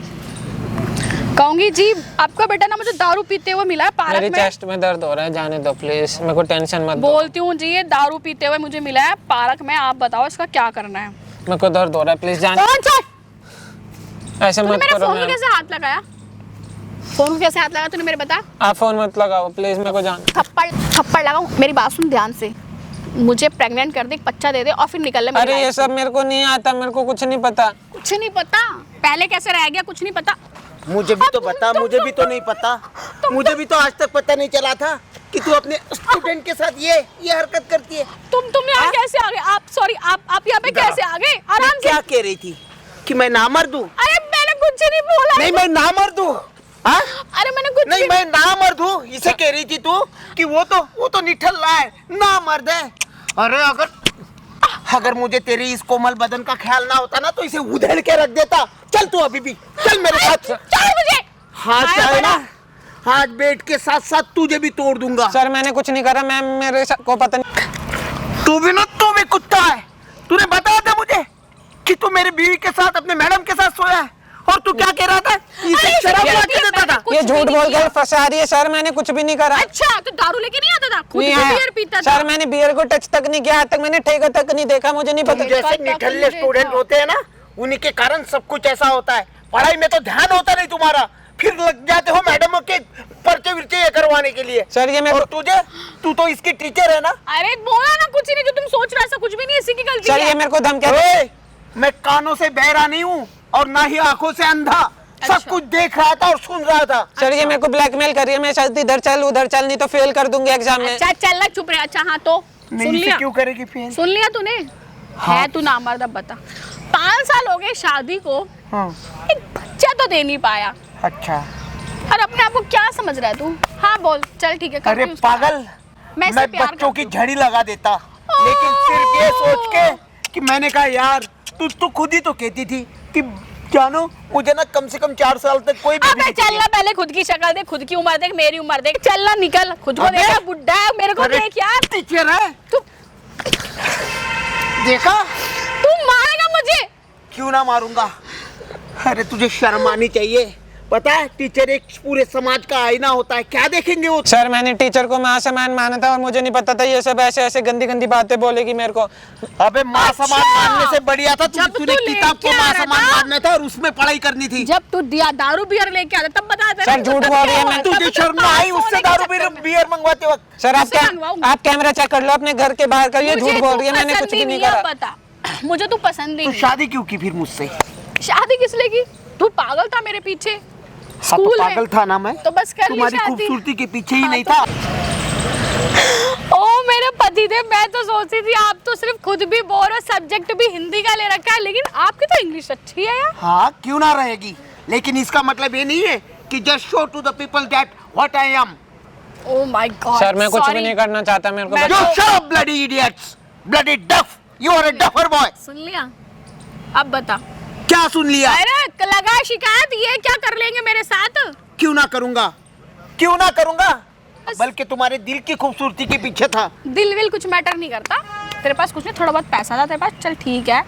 कहूंगी जी आपका बेटा ना मुझे दारू पीते हुए मिला है पार्क मेरी में। चेस्ट में दर्द हो रहा है, जाने दो प्लीज, मेरे को टेंशन मत दो। बोलती हूँ जी, ये दारू पीते हुए मुझे मिला है पार्क में, आप बताओ इसका क्या करना है। मेरे को दर्द हो रहा है, प्लीज जाने। फोन छोड़। ऐसे तूने मत मेरे करो फोन को मैम। कैसे हाथ लगाया? फोन को कैसे हाथ लगाया तूने, मेरे बता। आप फोन मत लगाओ प्लीज, मेरे को जाना। थप्पड़ लगाऊं? मेरी बात सुन ध्यान से। मुझे प्रेग्नेंट कर दे, एक बच्चा दे दे और फिर निकल ले मेरी अरे लाइफ ये सब मेरे को नहीं आता, मेरे को कुछ नहीं पता। से। कुछ नहीं पता? पहले कैसे रह गया, कुछ नहीं पता? मुझे भी तो बता, मुझे भी तो नहीं पता। मुझे भी तो आज तक पता नहीं चला था कि तू अपने स्टूडेंट के साथ ये हरकत करती है। तुम यहाँ कैसे आ गए? आप सॉरी, आप यहाँ पे कैसे आ गए? आराम से। क्या कह रही थी कि मैं नामर्द हूँ? अरे मैंने कुछ नहीं बोला। नहीं मैं नामर्द हूँ। हाँ? अरे मैंने कुछ नहीं मैं नामर्द हूँ, इसे कह रही थी तू कि वो तो निठल्ला है, नामर्द है। अरे अगर मुझे तेरी इस कोमल बदन का ख्याल ना होता ना तो इसे उधेड़ के रख देता। चल तू अभी भी, चल मेरे साथ। चल मुझे। हाँ चाहे ना, आज बेट के साथ साथ तुझे भी तोड़ दूंगा। सर मैंने कुछ नहीं करा मैम, मेरे को पता नहीं। तू भी कुत्ता है। तूने बताया था मुझे कि तू मेरी बीवी के साथ अपने मैडम के साथ सोया है, और तू क्या कह रहा था? इसे अरे शराब ये ला के देता था। कुछ ये भी झूठ नहीं बोल किया। कर फंसा रही है सर, मैंने कुछ भी नहीं करा। अच्छा तो दारू लेके नहीं आता था, खुद नहीं भी आया। बियर पीता था। सर मैंने बियर को टच तक नहीं किया, आज तक मैंने ठेका तक नहीं देखा, मुझे नहीं तुम पता। जैसे निठल्ले स्टूडेंट होते हैं ना, उन्हीं के कारण सब कुछ ऐसा होता है। पढ़ाई में तो ध्यान होता नहीं तुम्हारा, फिर लग जाते हो मैडमों के पर्चे विर्चे ये करवाने के लिए। सर ये मेरे और तू तो इसकी टीचर है ना। अरे बोला ना, कुछ नहीं, जो तुम सोच रहे हो ऐसा कुछ भी नहीं, इसी की गलती सर ये है। मेरे को धमकी ओए, मैं कानों से बहरा नहीं हूँ और ना ही आंखों से अंधा। अच्छा। सब कुछ देख रहा था और सुन रहा था। सर ये मेरे को ब्लैकमेल कर रही है, मैं शायद इधर चल उधर चल, नहीं तो फेल कर दूंगी एग्जाम में। अच्छा चल ना, चुप रहे। अच्छा हाँ तो सुन नहीं लिया, से क्यों करेगी फेल? सुन लिया तूने। हाँ। है तू नामर्द, अब बता। 5 साल हो गए शादी को, हाँ। एक बच्चा तो दे नहीं पाया, अच्छा और अपने आप को क्या समझ रहा है तू? हाँ बोल, चल ठीक है। करती अरे हूँ उसके पागल, बाद। मैं इससे प्यार बच्चों की करती हूँ। झड़ी लगा देता, लेकिन सिर्फ ये सोच के कि मैंने कहा यार तू खुद ही तो कहती थी कि जानो मुझे ना कम से कम 4 साल तक कोई भी अबे चल ना, पहले खुद की शक्ल देख, खुद की उम्र देख, मेरी उम्र देख। चल ना निकल, खुद को अबे! देखा, बुड्ढा है, मेरे को देख यार। टीचर है तू देखा? तू मारेगा मुझे? क्यों ना मारूंगा। अरे तुझे शर्म आनी चाहिए। पता है टीचर एक पूरे समाज का आईना होता है, क्या देखेंगे वो? सर मैंने टीचर को माँ समान माना था और मुझे नहीं पता था ये सब ऐसे ऐसे गंदी गंदी बातें बोलेगी मेरे को। अबे माँ अच्छा! समान मानने से बढ़िया था जब तूने तू किताब को लेके माँ आ रहा समान था? मानना था और उसमें पढ़ाई करनी थी। जब तू दिया दारू बियर लेके आता तब बता दे। सर, झूठ बोल रही है, मैं- तुझे शर्म ना आई उससे दारू बियर मंगवाते वक्त? सर आप किससे मंगवाऊं? आप कैमरा चेक कर लो अपने घर के बाहर का, ये मुझे झूठ बोल तू रही है, मैंने पसंद कुछ ही भी नहीं है, करा। बता। मुझे तू पसंद ही तू नहीं। शादी क्यों की फिर मुझसे? शादी किस लिए की? तू पागल था मेरे पीछे हाँ, तो स्कूल में। पागल था ना मैं, तो बस कर ली तुम्हारी शादी। खूबसूरती के पीछे ही हाँ, नहीं तो- था। ओ मेरे दीदी मैं तो सोच रही थी आप तो सिर्फ खुद भी बोर हो, सब्जेक्ट भी हिंदी का ले रखा है, लेकिन आपकी तो इंग्लिश अच्छी है यार। हाँ क्यों ना रहेगी, लेकिन इसका मतलब ये नहीं है कि just show to the people that what I am. Oh my God sir मैं कुछ भी नहीं करना चाहता, मेरे को मैं- बस- You shut up, bloody idiots! Bloody duff! You are a duffer boy! सुन लिया, अब बता। क्या सुन लिया? अरे लगा शिकायत, ये क्या कर लेंगे मेरे साथ? क्यों ना करूंगा, क्यों ना करूंगा, बल्कि तुम्हारे दिल की खूबसूरती के पीछे था। दिल विल कुछ मैटर नहीं करता, तेरे पास कुछ नहीं, थोड़ा बहुत पैसा था तेरे पास, चल ठीक है।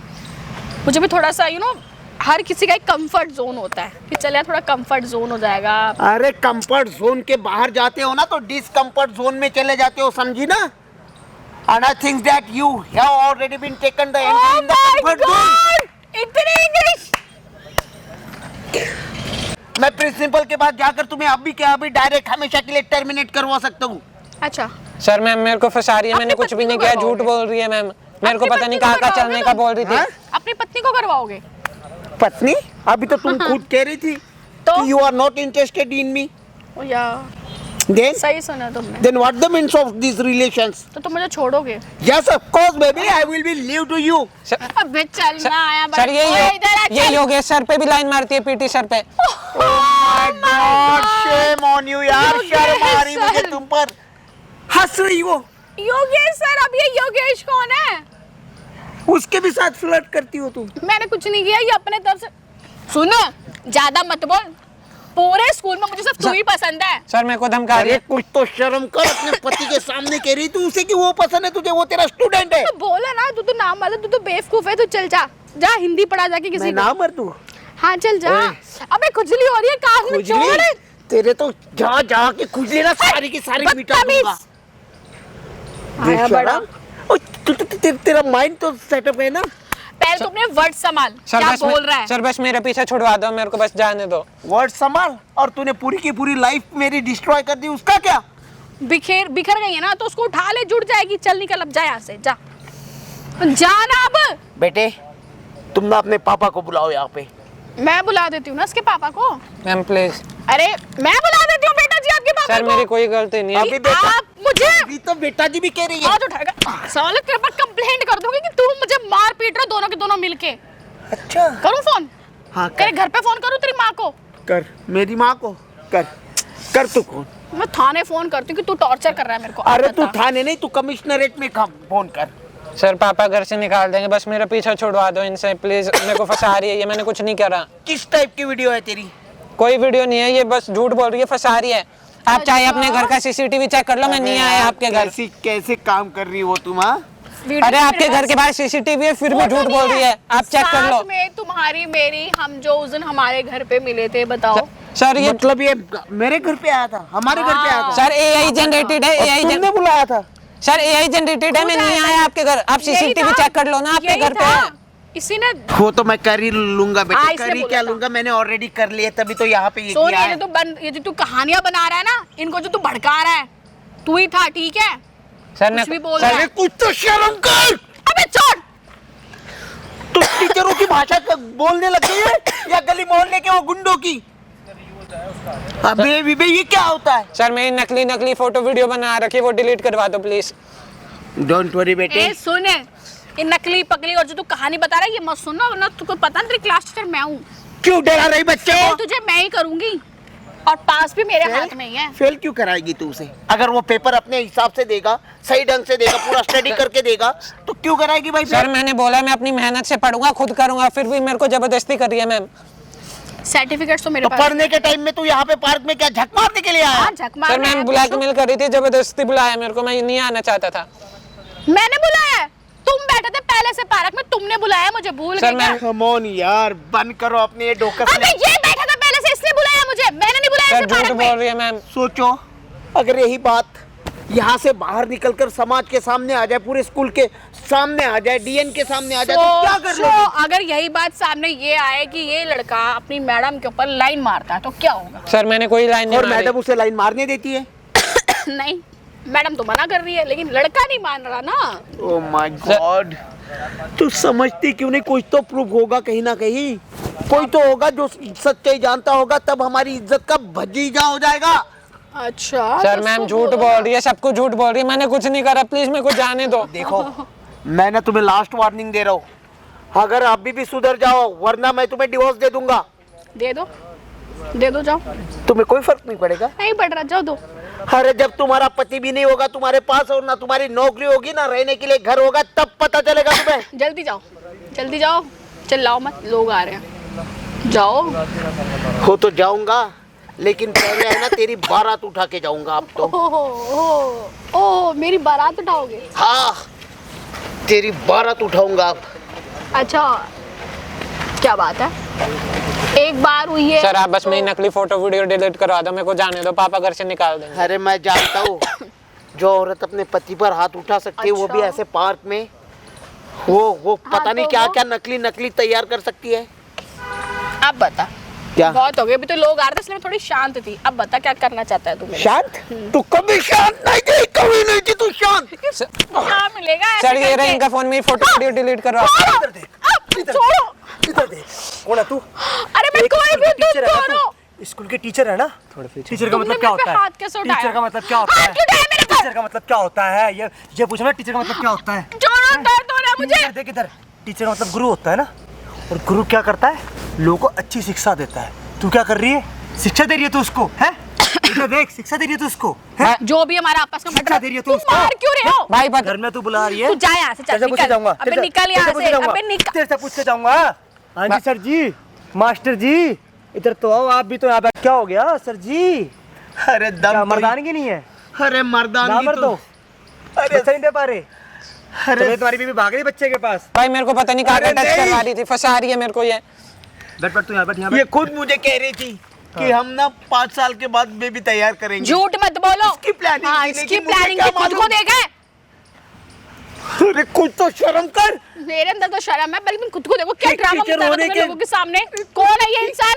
मुझे भी थोड़ा सा हर किसी का एक कंफर्ट जोन होता है कि चल यार थोड़ा कंफर्ट जोन हो जाएगा। अरे कंफर्ट जोन के बाहर जाते हो ना तो डिसकंफर्ट जोन में चले जाते हो, समझी ना? And I think that you have already been taken the entry in the comfort zone. इतनी इंग्लिश। मैं प्रिंसिपल के पास जाकर तुम्हें अभी के अभी डायरेक्ट हमेशा के लिए टर्मिनेट करवा सकता हूँ। अच्छा सर मैम मेरे को फंसा रही है, मैंने अपनी कुछ भी पत्नी नहीं को किया, करवाओगे? झूठ बोल रही है मैम, मेरे को अपनी पता नहीं पत्नी को कहाँ चलने करवाओगे का तुम? बोल रही थी। हाँ? अपनी पत्नी को करवाओगे? पत्नी, अभी तो तुम खुद कह रही थी तो? कि you are not interested in me. ओ यार Then सही सुना तुमने। then what the means of these relations? तो तुम मुझे छोड़ोगे? Yes of course baby, I will be leave to you. अबे चल ना आया सर ये योगेश सर पे भी लाइन मारती है, पीटी सर पे। My God, shame on you यार, योगेश शर्म आ रही मुझे सर। तुम पर। हंस रही हो, योगेश सर, अब ये योगेश कौन है? उसके भी साथ फ्लर्ट करती हो तुम। मैंने कुछ नहीं किया, ये अपने तरफ से। सुन, ज्यादा मत बोल, पूरे स्कूल में मुझे सिर्फ तू ही पसंद है। सर मेरे को धमका रही अरे है। कुछ तो शर्म कर, अपने पति के सामने कह रही तू उसे कि वो पसंद है तुझे, वो तेरा स्टूडेंट है। तो बोला ना, तू तो नाम वाला, तू तो बेवकूफ है, तू चल जा जा हिंदी पढ़ा जाके किसी मैं को। ना मर तू हाँ चल जा। ओए। अबे खुजली हो रही है, कान में खुजली चोट है। तेरे तो जा जा के खुजली ना सारी की सारी मिटा बदतमीज। दूंगा। आया बड़ा। ओ, तेरा माइंड तो सेटअप है ना। पहले तुमने वर्ड संभाल, क्या बोल रहा है? सर बस मेरे पीछे छुड़वा दो, मेरे को बस जाने दो। वर्ड संभाल, और तूने पूरी की पूरी लाइफ मेरी डिस्ट्रॉय कर दी, उसका क्या? बिखर गई है ना, तो उसको उठा ले, जुड़ जाएगी। चल निकल, अब जा यहाँ से, जा जाना अब। बेटे तुम ना अपने पापा को बुलाओ यहाँ पे। मैं बुला देती हूँ ना उसके पापा को। Ma'am please. अरे मैं बुला देती हूँ बेटा जी आपके पापा सर को। मेरी कोई गलती नहीं है। अभी बेटा, आप मुझे अभी तो बेटा जी भी कह रही है। आज उठाएगा साले, तेरे पर कंप्लेंट कर दूंगी कि तू मुझे मार पीट रहा, दोनों के दोनों मिलके। अच्छा करूँ फोन? हाँ तेरे कर, घर पे फोन करूँ तेरी माँ को? कर मेरी माँ को कर तू कौन? मैं थाने फोन करती हूँ कि तू टॉर्चर कर रहा है मेरे को। अरे अब तू बता। थाने नहीं, तू कमिश्नरेट में काम फोन कर। सर पापा घर से निकाल देंगे, बस मेरा पीछा छुड़वा दो इनसे प्लीज, मेरे को फंसा रही है ये, मैंने कुछ नहीं करा। किस टाइप की वीडियो है तेरी? कोई वीडियो नहीं है, ये बस झूठ बोल रही है, फंसा रही है। आप चाहे अपने घर का सीसीटीवी चेक कर लो, मैं नहीं आया आपके घर। कैसे काम कर रही हो तुम? हाँ वीडियो अरे मेरे आपके घर पास- के बाहर सीसीटीवी है, फिर वो भी तो झूठ नहीं बोल रही है, आप चेक कर लो। साथ में तुम्हारी मेरी, हम जो उस दिन हमारे घर पे मिले थे, बताओ। सर ये मतलब ये मेरे घर पे आया था, हमारे घर पे आया था? सर एआई जनरेटेड है, एआई तुमने बुलाया था? सर एआई जनरेटेड है, मैं नहीं आया आपके घर, आप यही सीसीटीवी था, चेक कर लो ना, आपके यही घर पे था। है। इसी ने वो तो मैं कर ही लूंगा हाँ, बेटे, इसने कर ही बोला क्या था। लूंगा, मैंने ऑलरेडी कर लिया, तभी तो यहाँ पे ये सोन, किया है। ये जो तू कहानियां बना रहा है ना, इनको जो तू भड़का रहा है, तू ही था, ठीक है? सर कुछ भी ने बोल रहा अरे है। कुछ तो शर्म कर। अबे छोड़। तू टीचरों की भाषा बोलने लग गई है या गली मोहल्ले के वो गुंडों की? अबे विबे ये क्या होता है? सर मेरी नकली फोटो वीडियो बना रखी है, वो डिलीट करवा दो प्लीज। डोंट वरी बेटे। ए सुन, ये नकली पकली और जो तू कहानी बता रहा है, ये मत सुनना, वरना तुझको पता नहीं तेरी क्लास टीचर मैं हूँ। क्यों डरा रही बच्चे फेल को? तुझे मैं ही करूंगी, और पास भी मेरे हाथ में ही है। फेल क्यों कराएगी तू उसे? अगर वो पेपर अपने हिसाब से देगा, सही ढंग से देगा, पूरा स्टडी करके देगा, तो क्यों कराएगी भाई? सर मैंने बोला मैं अपनी मेहनत से पढ़ूंगा, खुद करूंगा, फिर भी मेरे को जबरदस्ती कर रही है मैम। सर्टिफिकेट्स तो मेरे तो पास पढ़ने के टाइम में तू यहाँ पे पार्क में क्या झक मारने के लिए आया? हाँ, झक मार सर रहा है, मैम पूछो। ब्लैकमेल कर रही थी, जबरदस्ती बुलाया मेरे को, मैं नहीं आना चाहता था। मैंने बुलाया है? तुम बैठे थे पहले से पार्क में, तुमने बुलाया मुझे, भूल सर, गए क्या? मैं- कम ऑन यार, बंद करो अपने ये डोकस अबे ये बैठा था पहले से, इसने बुलाया मुझे, मैंने नहीं बुलाया सर इसे झूठ पार्क बोल में। रही है मैम। सोचो, अगर यही बात यहाँ से बाहर निकलकर समाज के सामने आ जाए, पूरे स्कूल के सामने आ जाए, डीएन के सामने आ जाए, तो क्या कर लोगे? अगर यही बात सामने ये आए कि ये लड़का अपनी मैडम के ऊपर लाइन मारता है, तो क्या होगा? सर मैंने कोई लाइन नहीं और मारी। मैडम उसे लाइन मारने देती है? नहीं, मैडम तो मना कर रही है, लेकिन लड़का नहीं मान रहा ना। ओह माय गॉड, तू समझती क्यों नहीं? कुछ तो प्रूफ होगा कहीं ना कहीं, कोई तो होगा जो सच्चाई जानता होगा, तब हमारी इज्जत का भतीजा हो जाएगा। अच्छा सर तो मैम उसको झूठ बोलो बोल ना। रही है, सबको झूठ बोल रही है, मैंने कुछ नहीं करा, प्लीज मेरे को जाने दो। देखो मैं ना तुम्हें लास्ट वार्निंग दे रहा हूँ, अगर अभी भी सुधर जाओ वरना मैं तुम्हें डिवोर्स दे दूंगा। दे दो जाओ। तुम्हें कोई फर्क नहीं पड़ेगा। नहीं पड़ रहा, जाओ दो। अरे जब तुम्हारा पति भी नहीं होगा तुम्हारे पास और ना तुम्हारी नौकरी होगी ना रहने के लिए घर होगा, तब पता चलेगा तुम्हें। जल्दी जाओ, चिल्लाओ मत, लोग आ रहे हैं। जाओ। हो तो जाऊंगा, लेकिन पहले है ना तेरी बारात उठा के जाऊंगा अब तो। ओह मेरी बारात उठाओगे? हाँ तेरी बारात उठाऊंगा अब। अच्छा क्या बात है, एक बार हुई है। सर आप बस मेरी नकली फोटो वीडियो डिलीट करवा दो, मेरे को जाने दो, पापा घर से निकाल देंगे। अरे मैं जानता हूँ जो औरत अपने पति पर हाथ उठा सकती है वो भी ऐसे पार्क में, वो पता नहीं तो क्या वो- क्या नकली तैयार कर सकती है। अब बता, क्या बहुत हो गया, अभी तो लोग आ रहे थे इसलिए मैं थोड़ी शांत थी। अब बता क्या करना चाहता है तू मेरे से? शांत? तू कभी शांत नहीं थी, कभी नहीं थी तू शांत। क्या मिलेगा ऐसे सर ये रहे करके? इनका फोन, मेरी फोटो वीडियो डिलीट करवा। अब छोड़ो। इधर देख, कौन है तू? अरे मैं एक कोई स्कूल भी के टीचर है ना दोनों। तू? स्कूल के टीचर है ना? टीचर का तुमने मतलब क्या मेरे पे होता है? हाथ कैसे उठाया? टीचर का मतलब क्या होता हाथ है? क्यों उठाया मेरे पर? टीचर का मतलब क्या होता है? ये पूछो ना, टीचर का मतलब क्या होता है? छोड़ो, दर्द हो रहा है मुझे। इधर देख इधर, टीचर का मतलब गुरु होता है ना, और गुरु क्या करता है? लोगों को अच्छी शिक्षा देता है। तू क्या कर रही है? शिक्षा दे रही है तू उसको, है? इधर देख, शिक्षा दे रही है तू उसको, है? जो भी हमारा आपस का शिक्षा दे रही है तू तुम उसको। मार क्यों रहे हो? भाई घर में तू बुला रही है। तू जा यहाँ से, चल तेरे से पूछ के निकल। जाऊंगा। अबे तेरे से- निकल तेरे यहाँ पूछ से, के जाऊंगा। अबे निकल। तेरे से पूछ के जाऊंगा। हाँ जी सर जी, मास्टर जी इधर तो आओ, आप भी तो यहाँ पे। क्या हो गया सर जी? अरे क्या दम मर्दानगी नहीं है? अरे ना मर्दानगी मर दो। अरे बच्चा नहीं दे पा रहे। अरे तुम्हारी बीवी भाग रही बच्चे के पास। भाई मेरे को पता नहीं कहाँ अरे टच नहीं। करवा रही थी, फंसा रही है मेरे को ये। बैठ तू यहाँ बैठ, यहाँ ये बैठ। खुद मुझे कह रही थी कि हम ना 5 साल के बाद बेबी तैयार करेंगे। झूठ मत बोलो। इसकी planning हाँ, थी, इसकी लेकिन मुझे प्लानिंग क्या थी, खुद को मालूम? देखा है। अरे कुछ तो शर्म कर। मेरे अंदर तो शर्म है, बल्कि तुम खुद को देखो क्या एक ड्रामा टीचर मचा रहे हो होने तुम के- लोगों के सामने। कौन है ये इंसान?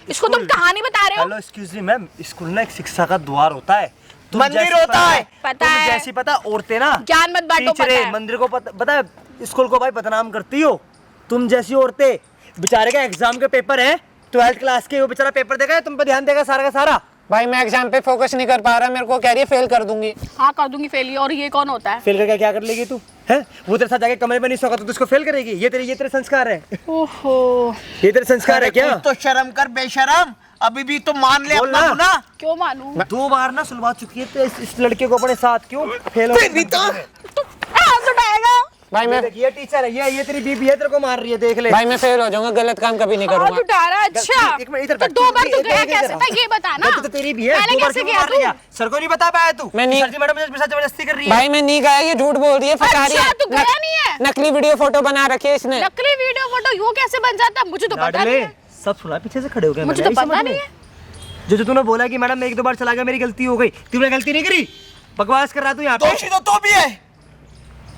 इसको तुम कहानी बता रहे हो? Hello excuse me ma'am, school ना एक शिक्षा का द्वार होता है। तुम मंदिर जैसी होता है। पता तुम है। जैसी पता औरतें ना ज्ञान मत बांटो, टीचरें पता है। मंदिर को पता है, स्कूल को भाई बदनाम करती हो। तुम जैसी औरतें, बेचारे का एग्जाम के पेपर है 12th क्लास के, वो बेचारा पेपर देगा, तुम पे ध्यान देगा सारा का सारा। भाई मैं एग्जाम पे फोकस नहीं कर पा रहा, मेरे को कह रही है फेल कर दूंगी। हाँ कर दूंगी फेल। और ये कौन होता है? फेल करके क्या कर लेगी तू? है वो तेरे साथ जाके कमरे में नहीं सोगा तो तू उसको फेल करेगी? ये तेरे संस्कार है? ओहो, ये तेरे संस्कार है अरे क्या? कुछ तो शर्म कर बेशरम। अभी भी तो मान ले बोल अपना ना। गुनाह। क्यों मानूं? 2 बार ना सुलवा चुकी है तो इस लड़के को अपने साथ क्यों फेल हो? तेरी तो तू हाथ उठाएगा? भाई मैं ये टीचर है, ये तेरी बीबी है, तेरे को मार रही है, देख ले। भाई मैं फेल हो जाऊंगा, गलत काम कभी नहीं हाथ करूंगा। उठा रहा है? अच्छा एक मिनट इधर तो बैठ। 2 बार तो इधर- गया इधर- कैसे इधर- था ये बता ना। तो तेरी भी है, पहले 2 बार कैसे क्यों गया मार रही है? तू? सर को नहीं बता पाया तू? मैं नहीं- सर जी मैडम मेरे साथ जबरदस्ती कर रही है। भाई मैं नहीं गया, ये झूठ बोल रही है, फंसा रही अच्छा, है। तू गया नहीं है? नकली वीडियो फोटो बना रखी है इसने। नकली वीडियो फोटो यूं कैसे बन जाता है? मुझे तो पता लाडले, नहीं है। सब सुना, पीछे से खड़े हो गए। मुझे मैंने, तो ऐसे पता मत नहीं ले। है। जो तूने बोला कि मैडम मैं 1-2 बार चला गया, मेरी गलती हो गई, तूने गलती नहीं करी, बकवास कर रहा तू यहाँ पे। दोषी तो भी है।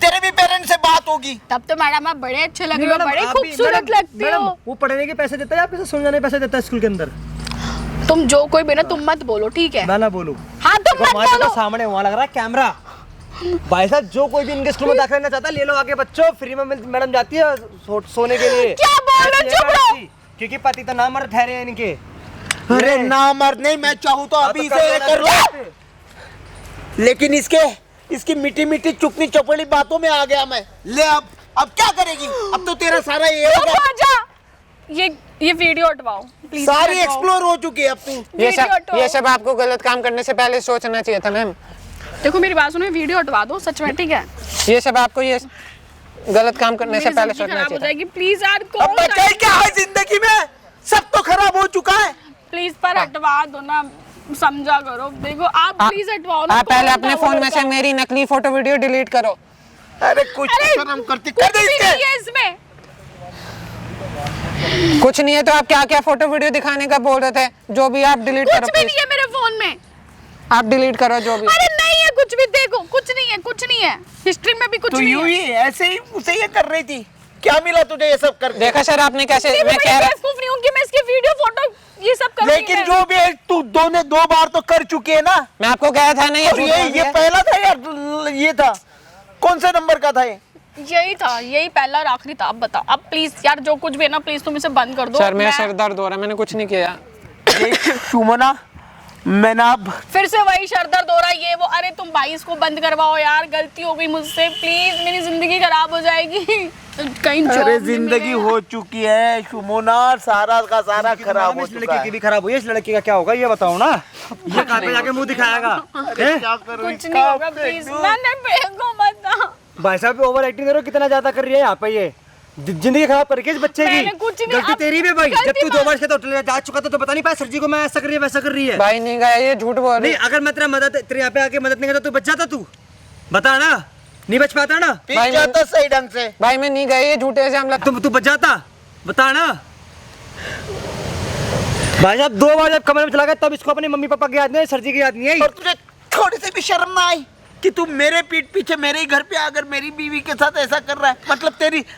तेरे भी पेरेंट्स से बात होगी। तब तो मैडम आप बड़े अच्छे लग नहीं, रहे हो, मैडम, बड़े आप भी- खूबसूरत मैडम, लगते मैडम, हो। वो पढ़ने के पैसे देता है, आपके साथ सोने जाने के पैसे देता है स्कूल के अंदर। तुम जो कोई भी ना तुम मत बोलो, ठीक है? मैं ना बोलूं? हाँ तुम मत हमारे बोलो। तो सामने वहाँ लग रहा है कैमरा। भाई साहब जो कोई भी इनके स्कूल में दाखिला लेना चाहता है, ले लो आके बच्चों, फ्री में मैडम जाती है सोने के लिए। क्या बोल रहे हो? ऐसी है चुप रहो। मैडम जी, क्योंकि पति तो ना मर्द ठहरे हैं इनके। अरे ना मर्द नहीं, मैं चाहूँ तो अभी आप इसे कर कर लो। लेकिन इसकी मीठी मीठी चुपनी चपड़ी बातों में आ गया मैं। ले अब क्या करेगी? अब तो तेरा सारा ये चुप होगा। हो जा। ये वीडियो हटवाओ प्लीज। सारी एक्सप्लोर हो चुकी है अब तू। ये सब आपको गलत काम करने से पहले सोचना चाहिए था मैम। देखो मेरी बात सुनो, वीडियो हटवा दो सच में, ठीक है? ये सब आपको ये गलत काम करने से मेरी पहले जिंदगी सोचना खराब हो चाहिए जाएगी प्लीज यार। अब कौन बचा ही क्या है जिंदगी में? सब तो खराब हो चुका है। प्लीज पर हटवा दो ना, समझा करो। देखो आप था। प्लीज हटवाओ ना। आप पहले कौन अपने था वो फोन में लड़का? से मेरी नकली फोटो वीडियो डिलीट करो। अरे कुछ अरे, शर्म करती कुछ कर दे भी इसके। नहीं है इसमें। कुछ नहीं है तो आप क्या क्या फोटो वीडियो दिखाने का बोल रहे थे? जो भी आप डिलीट करो कुछ भी please। नहीं है मेरे फोन में। आप डिलीट करो जो भी। अरे नहीं है कुछ भी, देखो कुछ नहीं है, कुछ नहीं है। हिस्ट्री में भी कुछ तू नहीं यूं है। ही ऐसे ही उसे ये कर रही थी। क्या मिला तुझे ये सब करके? देखा सर आपने कैसे, मैं मैं कह रहा बेवकूफ नहीं हूँ कि मैं इसकी वीडियो फोटो ये सब कर लेकिन जो भी है तू 2 बार तो कर चुकी है ना। मैं आपको कहा था ना ये और झूठ ये बोल रही है। पहला था यार, ये था कौन से नंबर का था ये? यही था, यही पहला और आखिरी था। अब बताओ, अब प्लीज यार जो कुछ भी है ना प्लीज तुम इसे बंद कर दो। सर मेरा सर दर्द हो रहा है, मैंने कुछ नहीं किया। देख सुमना, मैंने अब फिर से वही शरदर्द हो रहा है ये वो। अरे तुम भाई इसको बंद करवाओ यार, गलती हो गई मुझसे, प्लीज मेरी जिंदगी खराब हो जाएगी। कहीं job अरे नहीं जिंदगी मिलेगा। हो चुकी है शुमोना, सारा का सारा खराब हो इस चुका लड़की है। की भी खराब हुई है, इस लड़की का क्या होगा ये बताओ ना। ये कहाँ पे जाके मुंह दिखाएगा हैं? क्या करूं कुछ इसका? नहीं होगा प्लीज, मैंने फेंको मत। भाई साहब ओवर एक्टिंग करो, कितना ज्यादा कर रही है यहाँ पे ये। जिंदगी खराब कर रही है इस बच्चे की। मैंने कुछ नहीं, गलती अब तेरी भी भाई, जब गलती तू 2 वर्ष का तो होटल जा चुका था तो बता नहीं पाया सर जी को मैं ऐसा कर रही है वैसा कर रही है। भाई नहीं गया, ये झूठ बोल रही नहीं अगर मैं तेरा मदद तेरे यहाँ पे आके मदद नहीं करता तू बच जाता, तू बता ना, नहीं बच पाता ना, पी भाई जाता सही ढंग से। भाई मैं नहीं गया, ये झूठे से हमला। तू बच जाता, बता ना। भाई साहब 2 बार जब कमरे में चला गया तब इसको अपने मम्मी पापा की याद नहीं आई, सर जी की याद नहीं आई। और तुझे थोड़ी सी भी शर्म ना आई कि तू मेरे पीठ पीछे मेरे ही घर पे आकर मेरी बीवी के साथ ऐसा कर रहा है? मतलब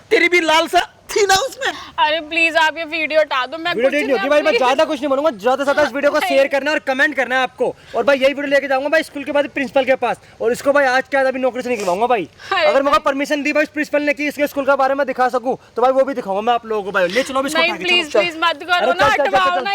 तेरी भी लालसा थी ना उसमें। अरे प्लीज आप ये वीडियो हटा दो, मैं वीडियो कुछ डिलीट नहीं होगी भाई, मैं please। ज्यादा कुछ नहीं बोलूंगा, ज्यादा से ज्यादा इस वीडियो को शेयर करना है और कमेंट करना है आपको। और भाई यही वीडियो लेके जाऊंगा भाई स्कूल के बाद प्रिंसिपल के पास, और इसको भाई आज के बाद अभी नौकरी से निकलवाऊंगा भाई। अरे अगर मुझे परमिशन दी भाई प्रिंसिपल ने कि इसके स्कूल के बारे में दिखा सकूं तो भाई वो भी दिखाऊंगा मैं आप लोगों को भाई। ले चलो अभी इसको नहीं उठा के, प्लीज चलो। प्लीज मत अरे करो ना, चल, चल, चल, हटवाओ चल। ना।